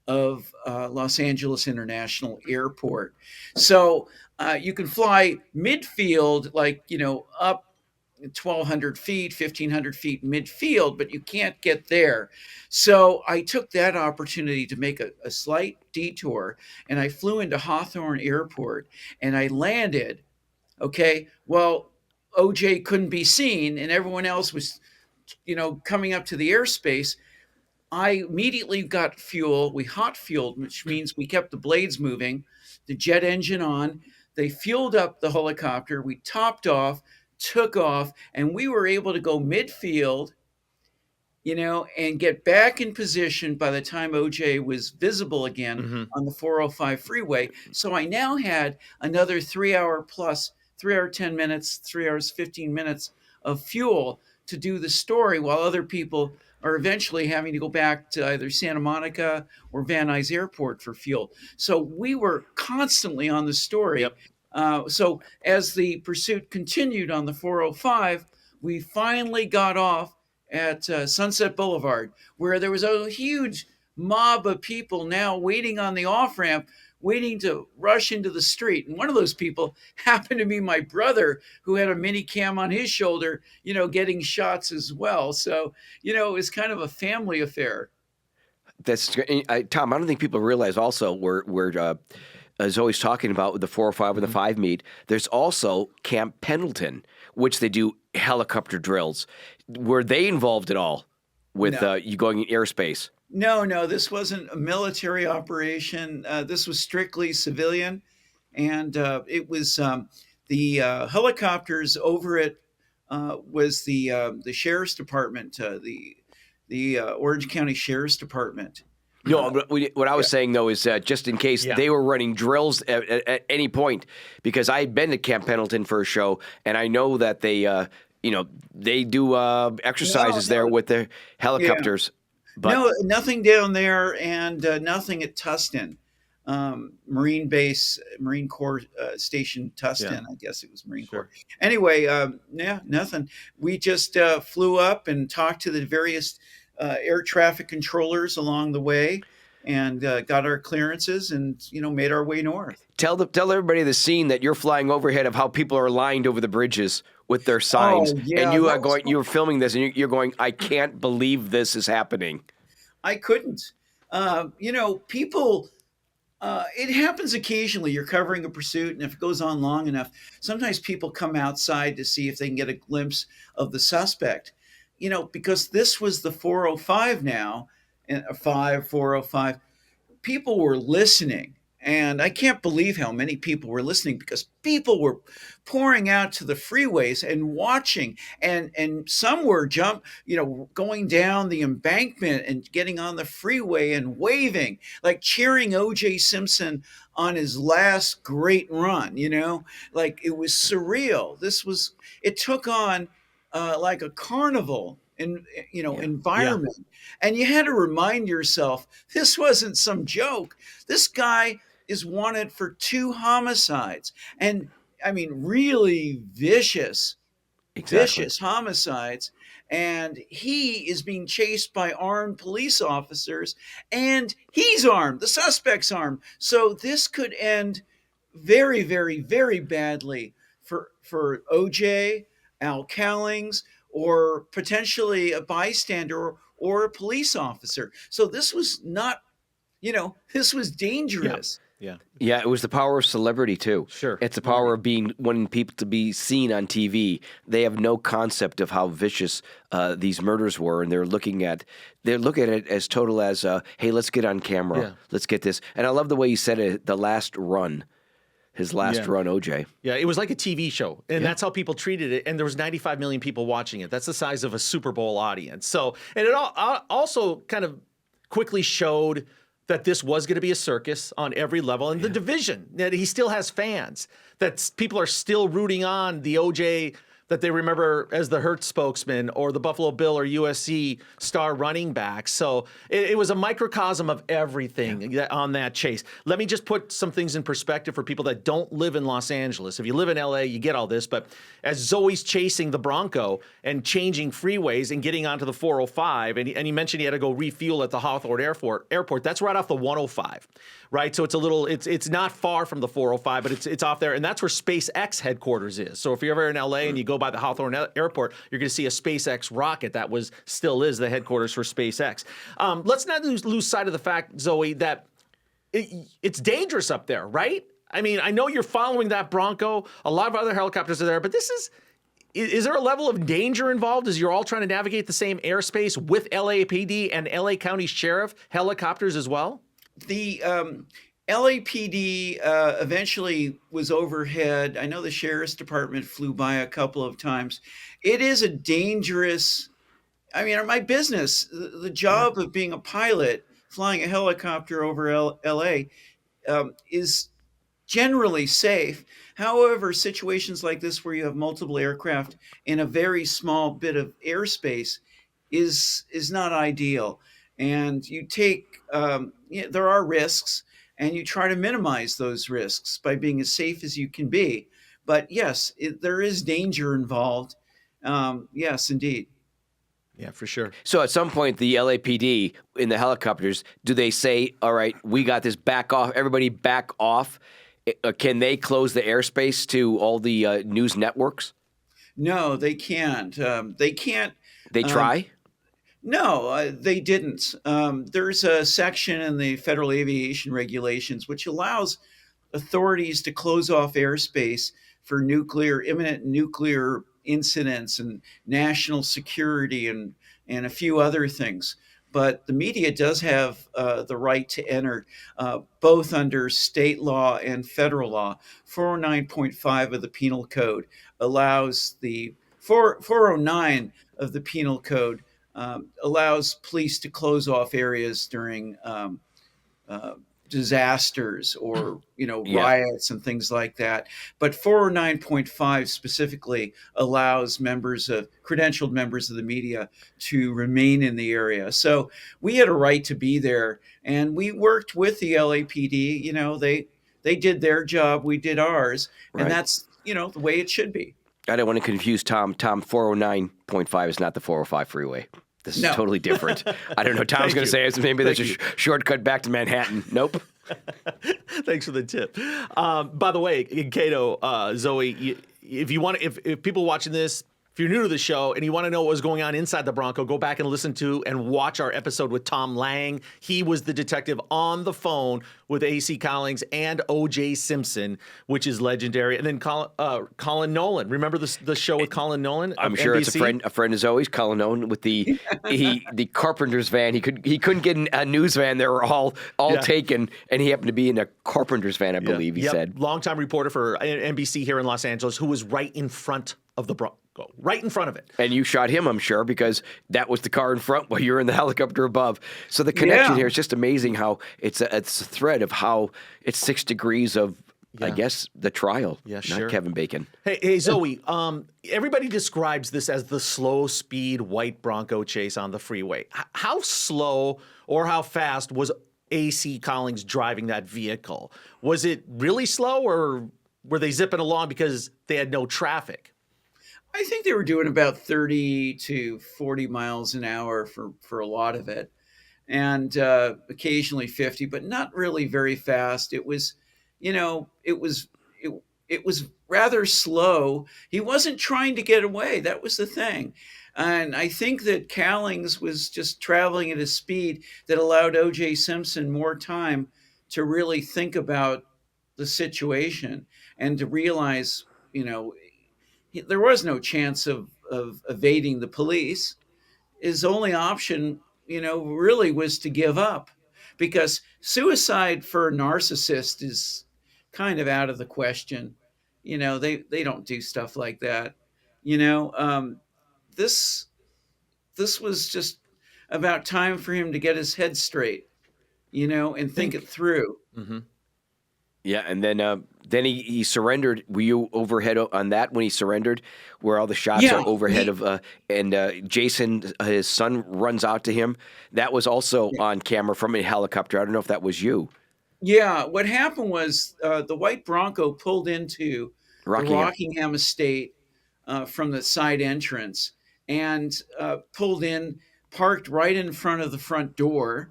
of Los Angeles International Airport. So you can fly midfield, like, up 1,200 feet, 1,500 feet midfield, but you can't get there. So I took that opportunity to make a slight detour, and I flew into Hawthorne Airport, and I landed. Okay, well, OJ couldn't be seen, and everyone else was, coming up to the airspace. I immediately got fuel. We hot fueled, which means we kept the blades moving, the jet engine on. They fueled up the helicopter. We topped off, took off, and we were able to go midfield, and get back in position by the time OJ was visible again on the 405 freeway. So I now had another 3 hour plus, 3 hour 10 minutes, 3 hours 15 minutes of fuel to do the story, while other people are eventually having to go back to either Santa Monica or Van Nuys Airport for fuel. So we were constantly on the story. Yep. So as the pursuit continued on the 405, we finally got off at Sunset Boulevard, where there was a huge mob of people now waiting on the off ramp, waiting to rush into the street. And one of those people happened to be my brother, who had a mini cam on his shoulder, getting shots as well. So, it was kind of a family affair. That's Tom. I don't think people realize also we're is always talking about the 405 or the 5 meet. There's also Camp Pendleton, which they do helicopter drills. Were they involved at all with No. you going in airspace? No, this wasn't a military operation. This was strictly civilian, and it was the helicopters over it was the sheriff's department, the Orange County Sheriff's Department. No, but what I was saying though is just in case they were running drills at any point, because I had been to Camp Pendleton for a show, and I know that they they do exercises there with their helicopters. But no, nothing down there, and nothing at Tustin, Marine Base, Marine Corps Station Tustin. I guess it was Marine Corps. Anyway, nothing. We just flew up and talked to the various air traffic controllers along the way, and got our clearances, and made our way north. Tell everybody the scene that you're flying overhead of how people are lined over the bridges with their signs, and you're filming this, and you're going, I can't believe this is happening. I couldn't. People. It happens occasionally. You're covering a pursuit, and if it goes on long enough, sometimes people come outside to see if they can get a glimpse of the suspect. Because this was the 405 now, and 405. People were listening. And I can't believe how many people were listening, because people were pouring out to the freeways and watching, and some were going down the embankment and getting on the freeway and waving, like cheering O.J. Simpson on his last great run. Like it was surreal. It took on like a carnival environment, and you had to remind yourself this wasn't some joke. This guy is wanted for 2 homicides, and I mean really vicious homicides, and he is being chased by armed police officers, and he's armed, the suspect's armed. So this could end very, very, very badly for OJ, Al Cowlings, or potentially a bystander or a police officer. So this was not, this was dangerous. Yeah, it was the power of celebrity too. Sure. It's the power of wanting people to be seen on TV. They have no concept of how vicious these murders were, and they're looking at it as total as, hey, let's get on camera. Yeah. Let's get this. And I love the way you said it, the last run. His last run, OJ. Yeah, it was like a TV show, and that's how people treated it. And there was 95 million people watching it. That's the size of a Super Bowl audience. So, and it also kind of quickly showed that this was going to be a circus on every level, and the division, that he still has fans, that people are still rooting on the OJ that they remember as the Hurt spokesman, or the Buffalo Bill or USC star running back. So it was a microcosm of everything on that chase. Let me just put some things in perspective for people that don't live in Los Angeles. If you live in LA, you get all this, but as Zoe's chasing the Bronco and changing freeways and getting onto the 405, and he mentioned he had to go refuel at the Hawthorne Airport, that's right off the 105, right? So it's not far from the 405, but it's off there, and that's where SpaceX headquarters is. So if you're ever in LA and you go by the Hawthorne Airport, you're going to see a SpaceX rocket that still is the headquarters for SpaceX. Let's not lose sight of the fact, Zoe, that it's dangerous up there, right? I mean, I know you're following that Bronco. A lot of other helicopters are there, but is there a level of danger involved as you're all trying to navigate the same airspace with LAPD and LA County Sheriff helicopters as well? The LAPD eventually was overhead. I know the Sheriff's Department flew by a couple of times. It is a dangerous, my business, the job of being a pilot, flying a helicopter over LA, is generally safe. However, situations like this where you have multiple aircraft in a very small bit of airspace is not ideal. And you take, there are risks, and you try to minimize those risks by being as safe as you can be. But yes, there is danger involved. Yes, indeed. Yeah, for sure. So at some point, the LAPD in the helicopters, do they say, all right, we got this, back off, everybody back off? Can they close the airspace to all the news networks? No, they can't. They can't. They Um, try? no, they didn't. There's a section in the Federal Aviation Regulations which allows authorities to close off airspace for imminent nuclear incidents and national security and a few other things. But the media does have the right to enter, both under state law and federal law. 409.5 of the Penal Code allows 409 of the Penal Code allows police to close off areas during uh, disasters or Yeah. riots and things like that. But 409.5 specifically allows credentialed members of the media to remain in the area. So we had a right to be there, and we worked with the LAPD. They did their job, we did ours, and Right. that's the way it should be. I don't want to confuse Tom. Tom, 409.5 is not the 405 freeway. This is No. totally different. I don't know. Tom's Thank going to you. say maybe there's a Thank shortcut back to Manhattan. Nope. Thanks for the tip. By the way, Kato, Zoe, if you want, if people watching this, if you're new to the show and you want to know what was going on inside the Bronco, go back and listen to and watch our episode with Tom Lang. He was the detective on the phone with A.C. Collins and O.J. Simpson, which is legendary. And then Colin Nolan. Remember the show with Colin Nolan? I'm of sure it's NBC? a friend is always Colin Owen with the carpenter's van. He couldn't get in a news van. They were all Yeah. taken, and he happened to be in a carpenter's van, I believe he Yep. said. Longtime reporter for NBC here in Los Angeles, who was right in front of the Bronco, right in front of it. And you shot him, I'm sure, because that was the car in front while you were in the helicopter above. So the connection Yeah. here is just amazing how it's a thread of how it's 6 degrees of, I guess, the trial, Yeah, not sure. Kevin Bacon. Hey, Zoe. Everybody describes this as the slow speed white Bronco chase on the freeway. How slow or how fast was A.C. Collins driving that vehicle? Was it really slow, or were they zipping along because they had no traffic? I think they were doing about 30 to 40 miles an hour for a lot of it, and occasionally 50, but not really very fast. It was, it was rather slow. He wasn't trying to get away. That was the thing. And I think that Callings was just traveling at a speed that allowed O.J. Simpson more time to really think about the situation and to realize, there was no chance of evading the police. His only option, really was to give up, because suicide for a narcissist is kind of out of the question. They don't do stuff like that. You know, um, this this was just about time for him to get his head straight, and think it through. Mm-hmm. Yeah, and then he surrendered. Were you overhead on that when he surrendered, where all the shots Yeah, are overhead of, and Jason, his son, runs out to him? That was also on camera from a helicopter. I don't know if that was you. yeah. What happened was the white Bronco pulled into the Rockingham. Rockingham estate from the side entrance and pulled in, parked right in front of the front door.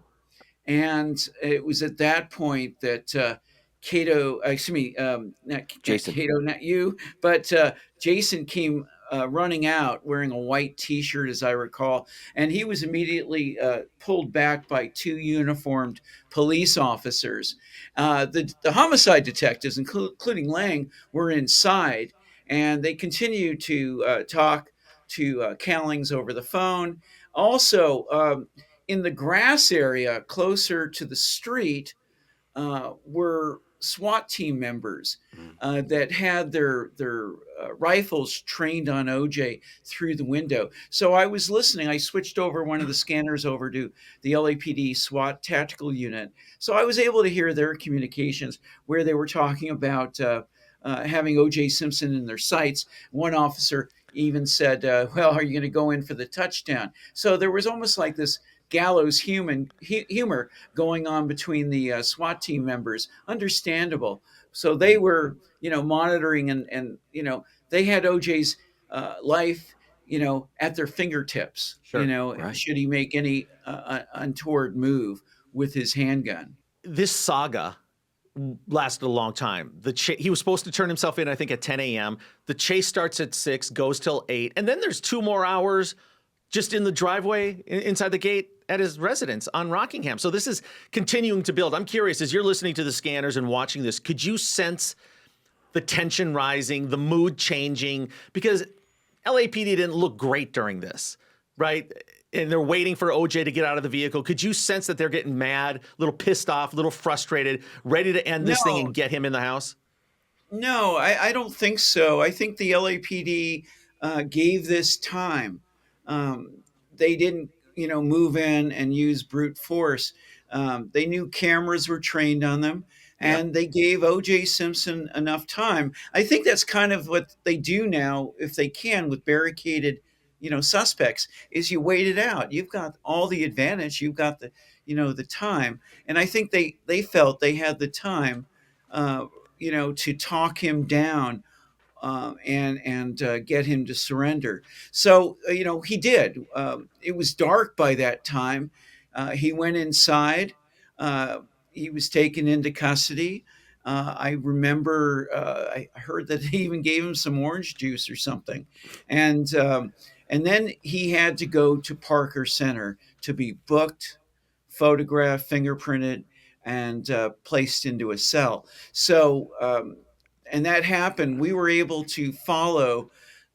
And it was at that point that Kato, excuse me, not Jason. Kato, not you, but Jason came running out wearing a white T-shirt, as I recall, and he was immediately pulled back by two uniformed police officers. The homicide detectives, including Lang, were inside, and they continued to talk to Callings over the phone. Also, in the grass area closer to the street were SWAT team members that had their rifles trained on OJ through the window. So I was listening. I switched over one of the scanners over to the LAPD SWAT tactical unit. So I was able to hear their communications where they were talking about having OJ Simpson in their sights. One officer even said, well, are you going to go in for the touchdown? So there was almost like this gallows humor going on between the SWAT team members. Understandable. So they were, monitoring and they had OJ's life at their fingertips, Sure. Right. should he make any untoward move with his handgun. This saga lasted a long time. He was supposed to turn himself in, I think, at 10 a.m. The chase starts at 6, goes till 8, and then there's 2 more hours just in the driveway inside the gate at his residence on Rockingham. So this is continuing to build. I'm curious, as you're listening to the scanners and watching this, could you sense the tension rising, the mood changing? Because LAPD didn't look great during this, right? And they're waiting for OJ to get out of the vehicle. Could you sense that they're getting mad, a little pissed off, a little frustrated, ready to end this thing No, and get him in the house? no, I don't think so. I think the LAPD gave this time. They didn't, move in and use brute force. They knew cameras were trained on them, Yep. and they gave O.J. Simpson enough time. I think that's kind of what they do now, if they can, with barricaded, suspects. Is you wait it out. You've got all the advantage. You've got the time, and I think they felt they had the time. To talk him down, and get him to surrender. So he did. It was dark by that time. He went inside. He was taken into custody. I remember I heard that they even gave him some orange juice or something, and then he had to go to Parker Center to be booked, photographed, fingerprinted, and placed into a cell. So, and that happened. We were able to follow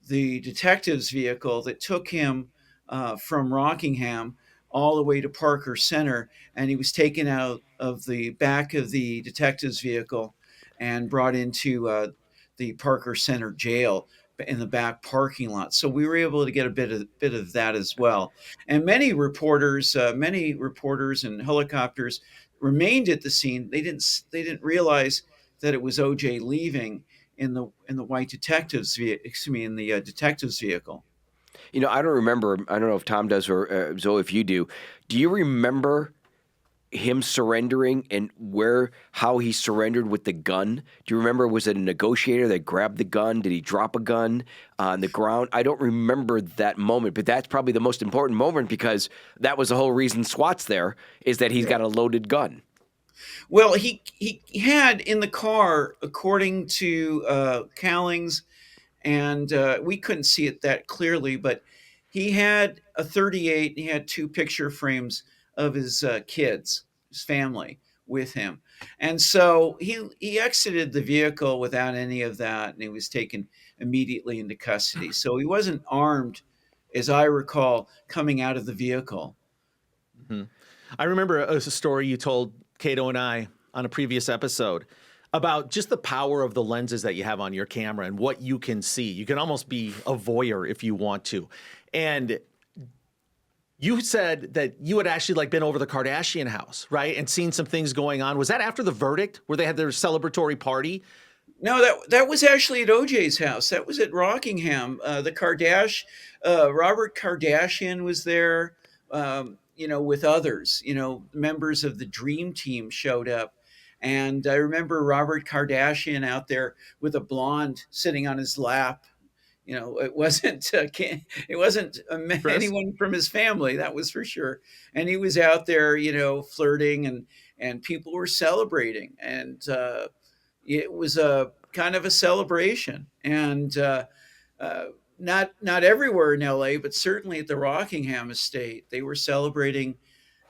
the detective's vehicle that took him from Rockingham all the way to Parker Center, and he was taken out of the back of the detective's vehicle and brought into the Parker Center jail in the back parking lot. So we were able to get a bit of that as well. And many reporters and helicopters remained at the scene. They didn't realize that it was OJ leaving in the white detective's vehicle. Excuse me, in the detective's vehicle. I don't remember. I don't know if Tom does or Zoe, if you do. Do you remember him surrendering and how he surrendered with the gun? Do you remember? Was it a negotiator that grabbed the gun? Did he drop a gun on the ground? I don't remember that moment, but that's probably the most important moment because that was the whole reason SWAT's there is that he's got a loaded gun. Well, he had in the car, according to Callings, and we couldn't see it that clearly, but he had a 38. He had 2 picture frames of his kids, his family, with him, and so he exited the vehicle without any of that, and he was taken immediately into custody. So he wasn't armed, as I recall, coming out of the vehicle. Mhm. I remember a story you told Kato and I on a previous episode about just the power of the lenses that you have on your camera and what you can see. You can almost be a voyeur if you want to. And you said that you had actually been over the Kardashian house, right? And seen some things going on. Was that after the verdict where they had their celebratory party? No, that was actually at OJ's house. That was at Rockingham. Robert Kardashian was there, with others. Members of the Dream Team showed up, and I remember Robert Kardashian out there with a blonde sitting on his lap. It wasn't Chris? anyone from his family, that was for sure. And he was out there, flirting, and people were celebrating, and it was a kind of a celebration, and uh, not everywhere in LA, but certainly at the Rockingham estate, they were celebrating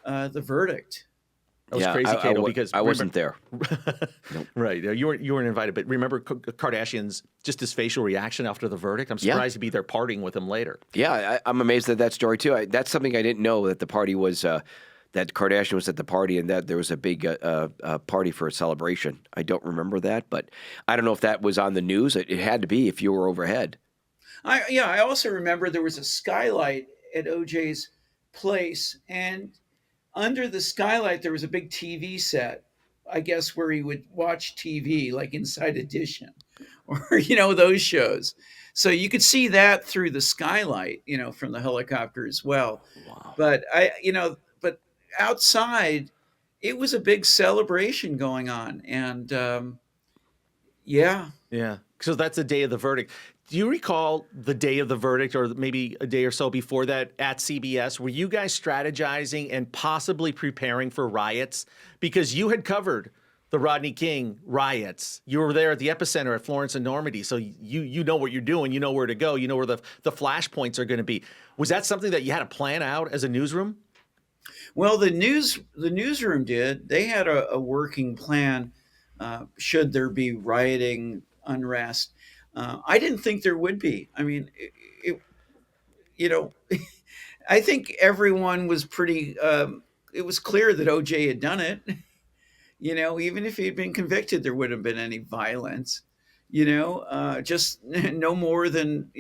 the verdict. That was Yeah, crazy, Kato, because I wasn't there. Nope. right, you weren't invited, but remember Kardashian's just his facial reaction after the verdict. I'm Yeah. surprised he'd be there partying with him later. Yeah, I'm amazed at that story too. That's something I didn't know that the party was that Kardashian was at the party and that there was a big party for a celebration. I don't remember that, but I don't know if that was on the news. It had to be if you were overhead. I also remember there was a skylight at OJ's place, and under the skylight there was a big TV set, I guess, where he would watch TV, like Inside Edition, or those shows. So you could see that through the skylight, from the helicopter as well. Wow. But outside, it was a big celebration going on, and yeah. Yeah. So that's the day of the verdict. Do you recall the day of the verdict, or maybe a day or so before that at CBS? Were you guys strategizing and possibly preparing for riots? Because you had covered the Rodney King riots. You were there at the epicenter at Florence and Normandy, so you know what you're doing. You know where to go. You know where the flashpoints are going to be. Was that something that you had to plan out as a newsroom? Well, the newsroom did. They had a working plan. Should there be rioting, unrest? I didn't think there would be. I mean, you know, I think everyone was pretty. It was clear that OJ had done it. Even if he had been convicted, there wouldn't have been any violence. Just no more than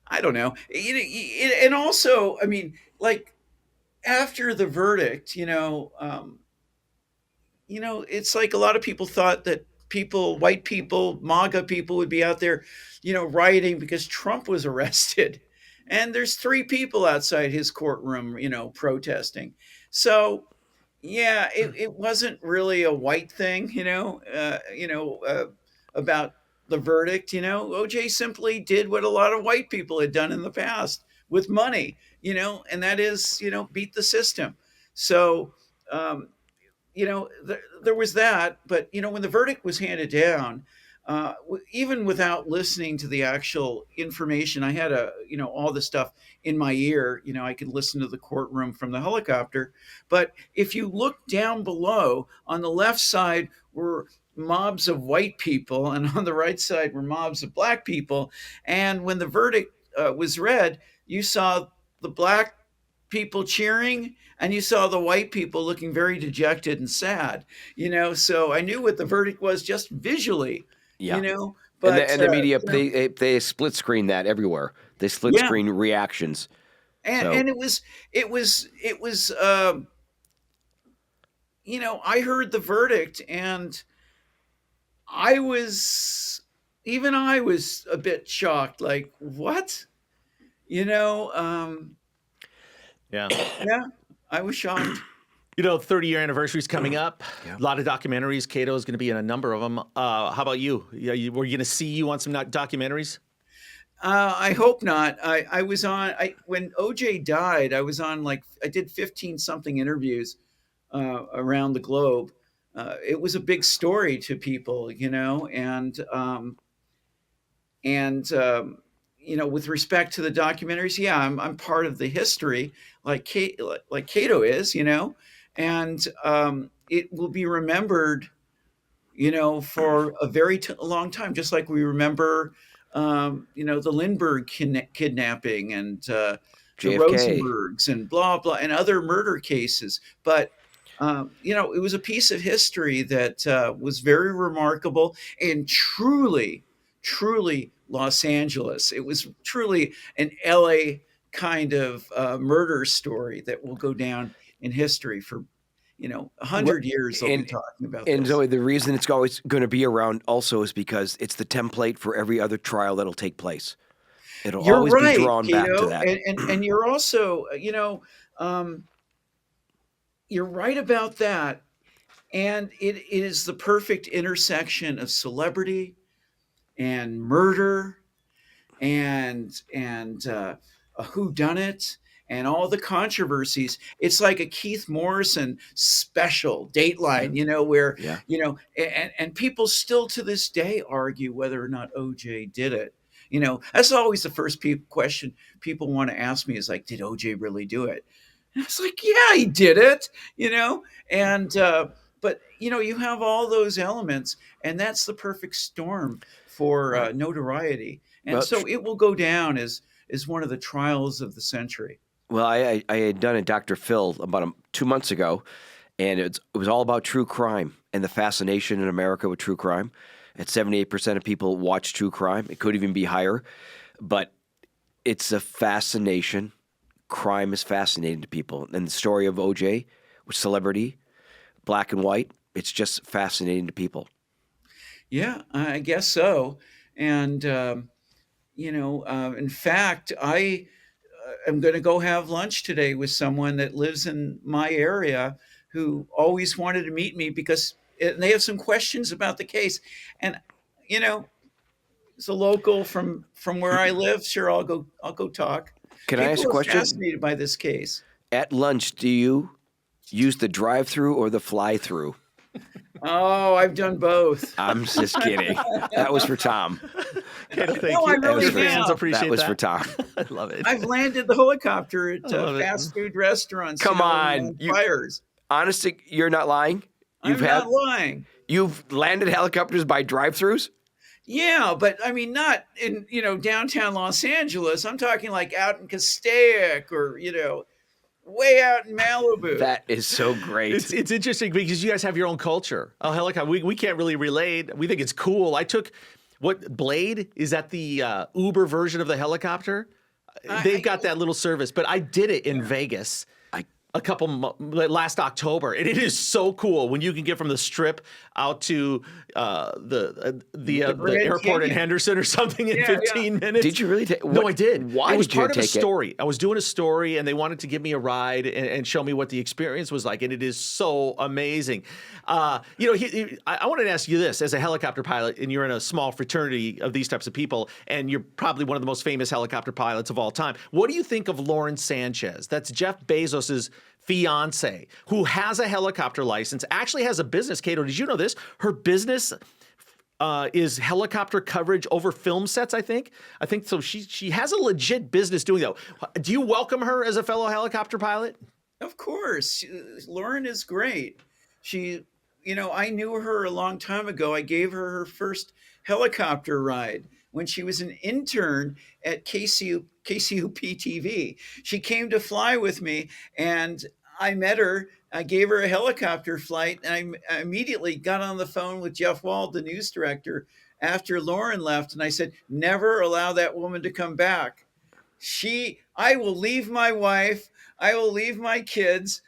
I don't know. And also, I mean, like after the verdict, it's like a lot of people thought that white people, MAGA people would be out there, rioting because Trump was arrested. And there's three people outside his courtroom, protesting. So, yeah, it wasn't really a white thing, about the verdict. OJ simply did what a lot of white people had done in the past with money, and that is, beat the system. So, um, there was that. But when the verdict was handed down, even without listening to the actual information, I had all the stuff in my ear. I could listen to the courtroom from the helicopter. But if you look down below, on the left side were mobs of white people, and on the right side were mobs of black people. And when the verdict was read, you saw the black people cheering, and you saw the white people looking very dejected and sad. So I knew what the verdict was just visually. Yeah. And But the media, they split screen that everywhere. They split yeah, screen reactions. and So and it was I heard the verdict, and I was I was a bit shocked, like, what? you know um Yeah. yeah, I was shocked. 30-year anniversary is coming up. Yeah. A lot of documentaries. Kato is going to be in a number of them. How about you? Yeah, were you going to see you on some documentaries? I hope not. I was on. When OJ died, I was on, like, I did 15 something interviews around the globe. It was a big story to people, and with respect to the documentaries, yeah, I'm part of the history, like Kato is, and it will be remembered, for a very long time, just like we remember, the Lindbergh kidnapping, and the JFK. Rosenbergs, and blah blah, and other murder cases. But it was a piece of history that was very remarkable, and truly, truly Los Angeles. It was truly an LA kind of murder story that will go down in history for 100 years. They'll be And talking about and this. Zoe, the reason it's always going to be around also is because it's the template for every other trial that'll take place. It'll You're always be right, drawn back to Kato, that. and you're also, um, you're right about that. And it is the perfect intersection of celebrity and murder, and a whodunit, and all the controversies. It's like a Keith Morrison special, Yeah. Dateline, where Yeah. and people still to this day argue whether or not OJ did it. That's always the first question people want to ask me, is like, did OJ really do it? And it's like, yeah, he did it. And but you have all those elements, and that's the perfect storm for Well, notoriety. And well, so it will go down as one of the trials of the century. I had done a Dr. Phil about 2 months ago, and it was all about true crime and the fascination in America with true crime. At 78% of people watch true crime. It could even be higher, but it's a fascination. Crime is fascinating to people, and the story of OJ with celebrity, black and white, it's just fascinating to people. Yeah, I guess so. And in fact, I am going to go have lunch today with someone that lives in my area, who always wanted to meet me because they have some questions about the case. And you know He's a local from where I live. Sure, I'll go talk. Can I ask a People are question? fascinated by this case. At lunch, do you use the drive-through or the fly-through? Oh, I've done both. I'm just kidding. That was for Tom. Kato, thank No, I you. really Your fans have. appreciate That was for Tom. I love it. I've landed the helicopter at I love it. fast food restaurants. Come on, and fires. Honestly, you're not lying. I'm not lying. You've landed helicopters by drive-throughs. Yeah, but I mean, not in downtown Los Angeles. I'm talking like out in Castaic or way out in Malibu. That is so great. It's interesting because you guys have your own culture. Oh, helicopter. We can't really relate. We think it's cool. I took Blade is that the Uber version of the helicopter. They've got that little service, but I did it in Vegas last October, and it is so cool when you can get from the Strip out to the airport in Henderson or something in 15 minutes. Did you really take? No, I did. Why it was did you part of a take story. I was doing a story, and they wanted to give me a ride and show me what the experience was like, and it is so amazing. I wanted to ask you this: as a helicopter pilot, and you're in a small fraternity of these types of people, and you're probably one of the most famous helicopter pilots of all time. What do you think of Lauren Sanchez? That's Jeff Bezos's fiance, who has a helicopter license, actually has a business. Kato, did you know this? Her business is helicopter coverage over film sets, I think so. She has a legit business doing that. Do you welcome her as a fellow helicopter pilot? Of course. Lauren is great. I knew her a long time ago. I gave her first helicopter ride when she was an intern at KCUP TV. She came to fly with me, and I met her. I gave her a helicopter flight, and I immediately got on the phone with Jeff Wald, the news director, after Lauren left, and I said, never allow that woman to come back. I will leave my wife. I will leave my kids.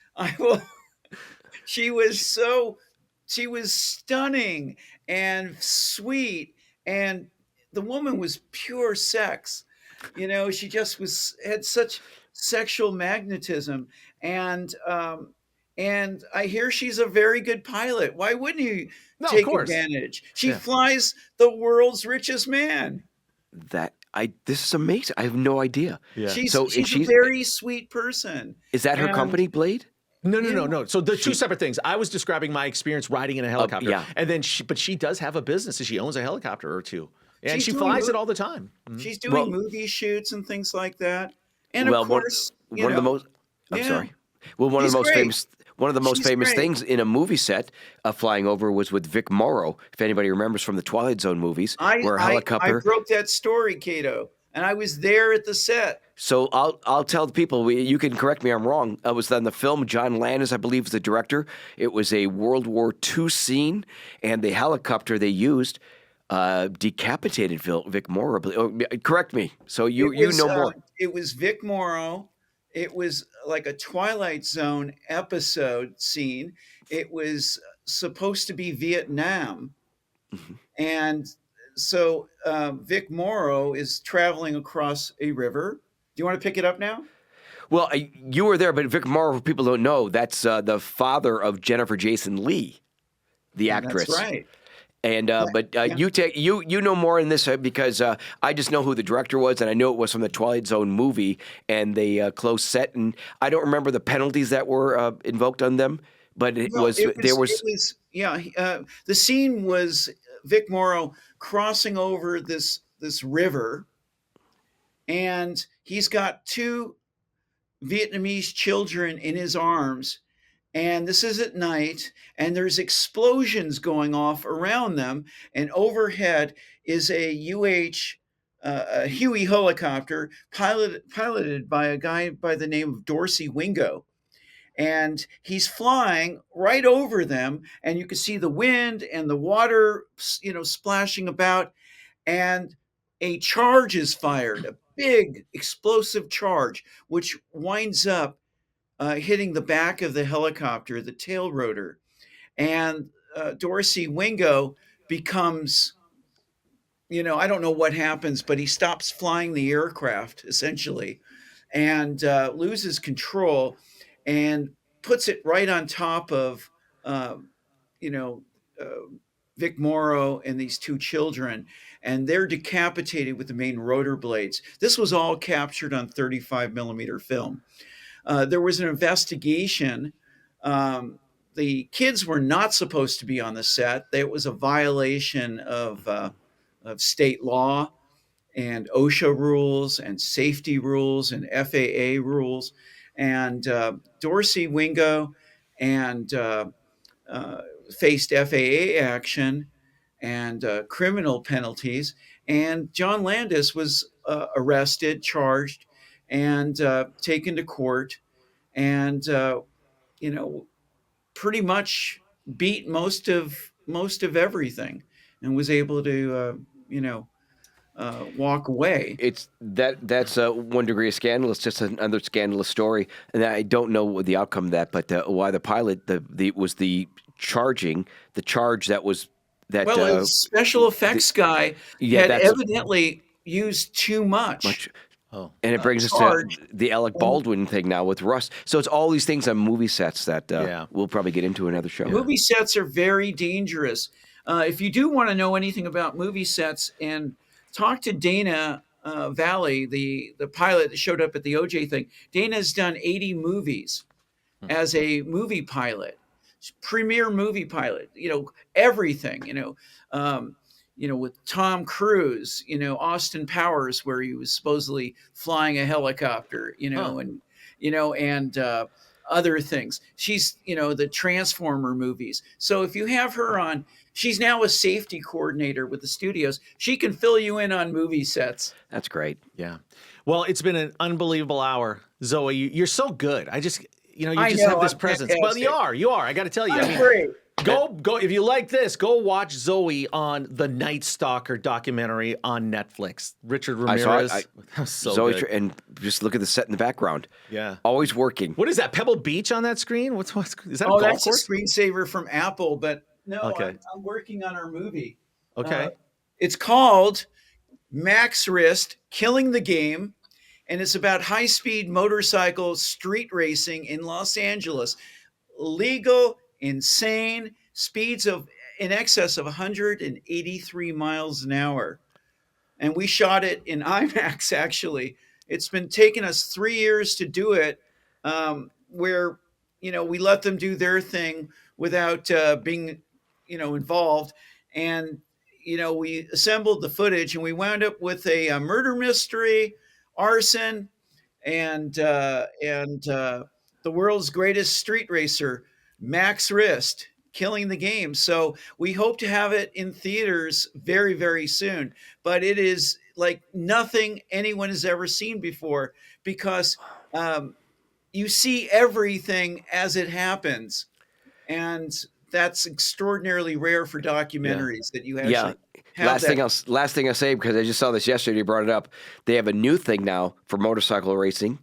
She was stunning and sweet, and the woman was pure sex. She just had such sexual magnetism, and I hear she's a very good pilot. Why wouldn't you take advantage? She flies the world's richest man. This is amazing. I have no idea. Yeah. She's a very sweet person. Is that her company, Blade? No. So they're two separate things. I was describing my experience riding in a helicopter, and then she does have a business, and she owns a helicopter or two, and she flies it all the time. She's doing movie shoots and things like that. And of course, one of the most. I'm sorry. Well, one of the most famous things in a movie set flying over was with Vic Morrow. If anybody remembers from the Twilight Zone movies, where a helicopter. I broke that story, Kato, and I was there at the set. So I'll tell the people. You can correct me if I'm wrong. It was on the film. John Landis, I believe, was the director. It was a World War II scene, and the helicopter they used decapitated Vic Morrow. Correct me. So you know more. It was Vic Morrow. It was like a Twilight Zone episode scene. It was supposed to be Vietnam. Mm-hmm. And so Vic Morrow is traveling across a river. Do you want to pick it up now? Well, you were there, but Vic Morrow, for people who don't know, that's the father of Jennifer Jason Leigh, the actress. That's right. And you know more in this because I just know who the director was, and I know it was from the Twilight Zone movie, and they closed set, and I don't remember the penalties that were invoked on them, but the scene was Vic Morrow crossing over this river, and he's got two Vietnamese children in his arms. And this is at night, and there's explosions going off around them. And overhead is a Huey helicopter piloted by a guy by the name of Dorsey Wingo. And he's flying right over them, and you can see the wind and the water, splashing about. And a charge is fired, a big explosive charge, which winds up hitting the back of the helicopter, the tail rotor. And Dorsey Wingo becomes, I don't know what happens, but he stops flying the aircraft, essentially, and loses control and puts it right on top of, Vic Morrow and these two children, and they're decapitated with the main rotor blades. This was all captured on 35 millimeter film. There was an investigation. The kids were not supposed to be on the set. It was a violation of state law and OSHA rules and safety rules and FAA rules. And Dorsey Wingo and faced FAA action and criminal penalties. And John Landis was arrested, charged, and taken to court, and pretty much beat most of everything, and was able to walk away. It's that's 1 degree of scandalous, just another scandalous story, and I don't know what the outcome of that, but why the pilot was the charge that was that. Well, a special effects guy had that's evidently used too much. Oh. And it brings us charge. to the Alec Baldwin thing now with Rust. So it's all these things on movie sets that we'll probably get into another show. Movie sets are very dangerous. If you do want to know anything about movie sets, and talk to Dana Valley, the pilot that showed up at the OJ thing. Dana's done 80 movies as a movie pilot, premier movie pilot. Everything. With Tom Cruise. Austin Powers, where he was supposedly flying a helicopter. And other things. She's, the Transformer movies. So if you have her on, she's now a safety coordinator with the studios. She can fill you in on movie sets. That's great. Yeah. Well, it's been an unbelievable hour. Zoe, you're so good. I just have this I'm presence. fantastic. Well, you are. I got to tell you. I'm great. Go. If you like this, go watch Zoe on the Night Stalker documentary on Netflix. Richard Ramirez. I saw it. So Zoe, good. and just look at the set in the background. Yeah. Always working. What is that? Pebble Beach on that screen? Is that a Oh, golf that's course? a screensaver from Apple, but no, Okay. I'm working on our movie. Okay. It's called Max Wrist, Killing the Game, and it's about high-speed motorcycle street racing in Los Angeles. Legal, insane, speeds of in excess of 183 miles an hour. And we shot it in IMAX, actually. It's been taking us 3 years to do it, where, we let them do their thing without being, involved. And, we assembled the footage, and we wound up with a murder mystery, arson, and the world's greatest street racer, Max Wrist, Killing the Game. So we hope to have it in theaters very, very soon. But it is like nothing anyone has ever seen before, because you see everything as it happens. And that's extraordinarily rare for documentaries, that you actually have Last thing I'll say, because I just saw this yesterday, you brought it up. They have a new thing now for motorcycle racing.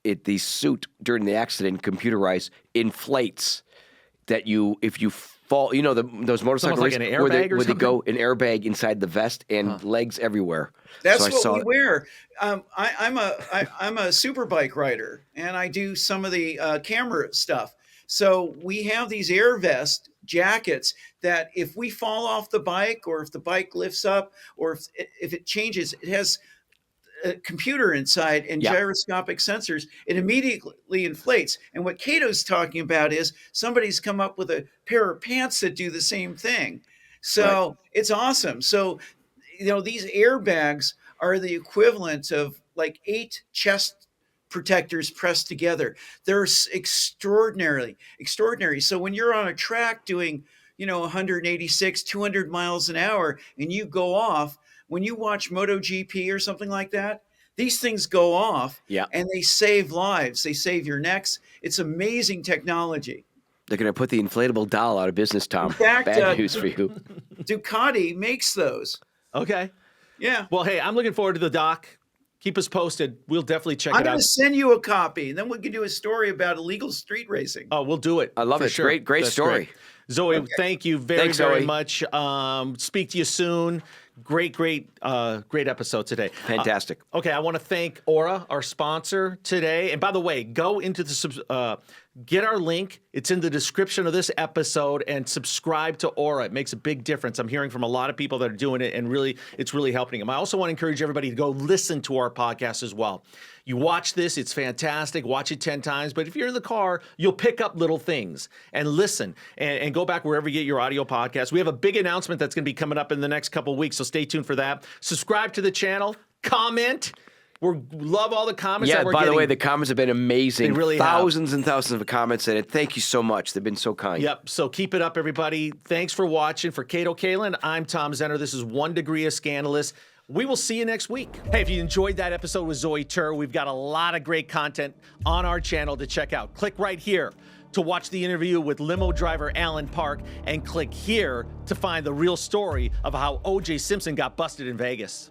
The suit during the accident, computerized, inflates that if you fall, those motorcycle like races an airbag where they something? go an airbag inside the vest and legs everywhere. That's So I what saw we wear. I'm a super bike rider, and I do some of the camera stuff. So we have these air vest jackets that if we fall off the bike, or if the bike lifts up, or if it changes, it has a computer inside and gyroscopic sensors. It immediately inflates. And what Kato's talking about is somebody's come up with a pair of pants that do the same thing. So It's awesome. So, these airbags are the equivalent of like 8 chest protectors pressed together. They're extraordinary. So when you're on a track doing, 186, 200 miles an hour, and you go off, when you watch MotoGP or something like that, these things go off and they save lives. They save your necks. It's amazing technology. They're going to put the inflatable doll out of business, Tom. In fact, Bad news for you. Ducati makes those. Okay. Yeah. Well, hey, I'm looking forward to the doc. Keep us posted. We'll definitely check I'm it going out. to send you a copy, and then we can do a story about illegal street racing. Oh, we'll do it. I love for it. Sure. Great That's story. Great. Zoe, thank you very, Thanks, very Zoe. much. Speak to you soon. Great episode today. Fantastic. Okay, I want to thank Aura, our sponsor today. And by the way, go into the get our link. It's in the description of this episode, and subscribe to Aura. It makes a big difference. I'm hearing from a lot of people that are doing it, and really, it's really helping them. I also want to encourage everybody to go listen to our podcast as well. You watch this, it's fantastic. Watch it 10 times. But if you're in the car, you'll pick up little things and listen and go back wherever you get your audio podcast. We have a big announcement that's going to be coming up in the next couple of weeks, so stay tuned for that. Subscribe to the channel, comment. We love all the comments that we're getting. By the way, the comments have been amazing. They really thousands and thousands of comments in it. Thank you so much. They've been so kind. Yep. So keep it up, everybody. Thanks for watching. For Kato Kalin, I'm Tom Zenner. This is 1 Degree of Scandalous. We will see you next week. Hey, if you enjoyed that episode with Zoe Tur, we've got a lot of great content on our channel to check out. Click right here to watch the interview with limo driver Alan Park, and click here to find the real story of how O.J. Simpson got busted in Vegas.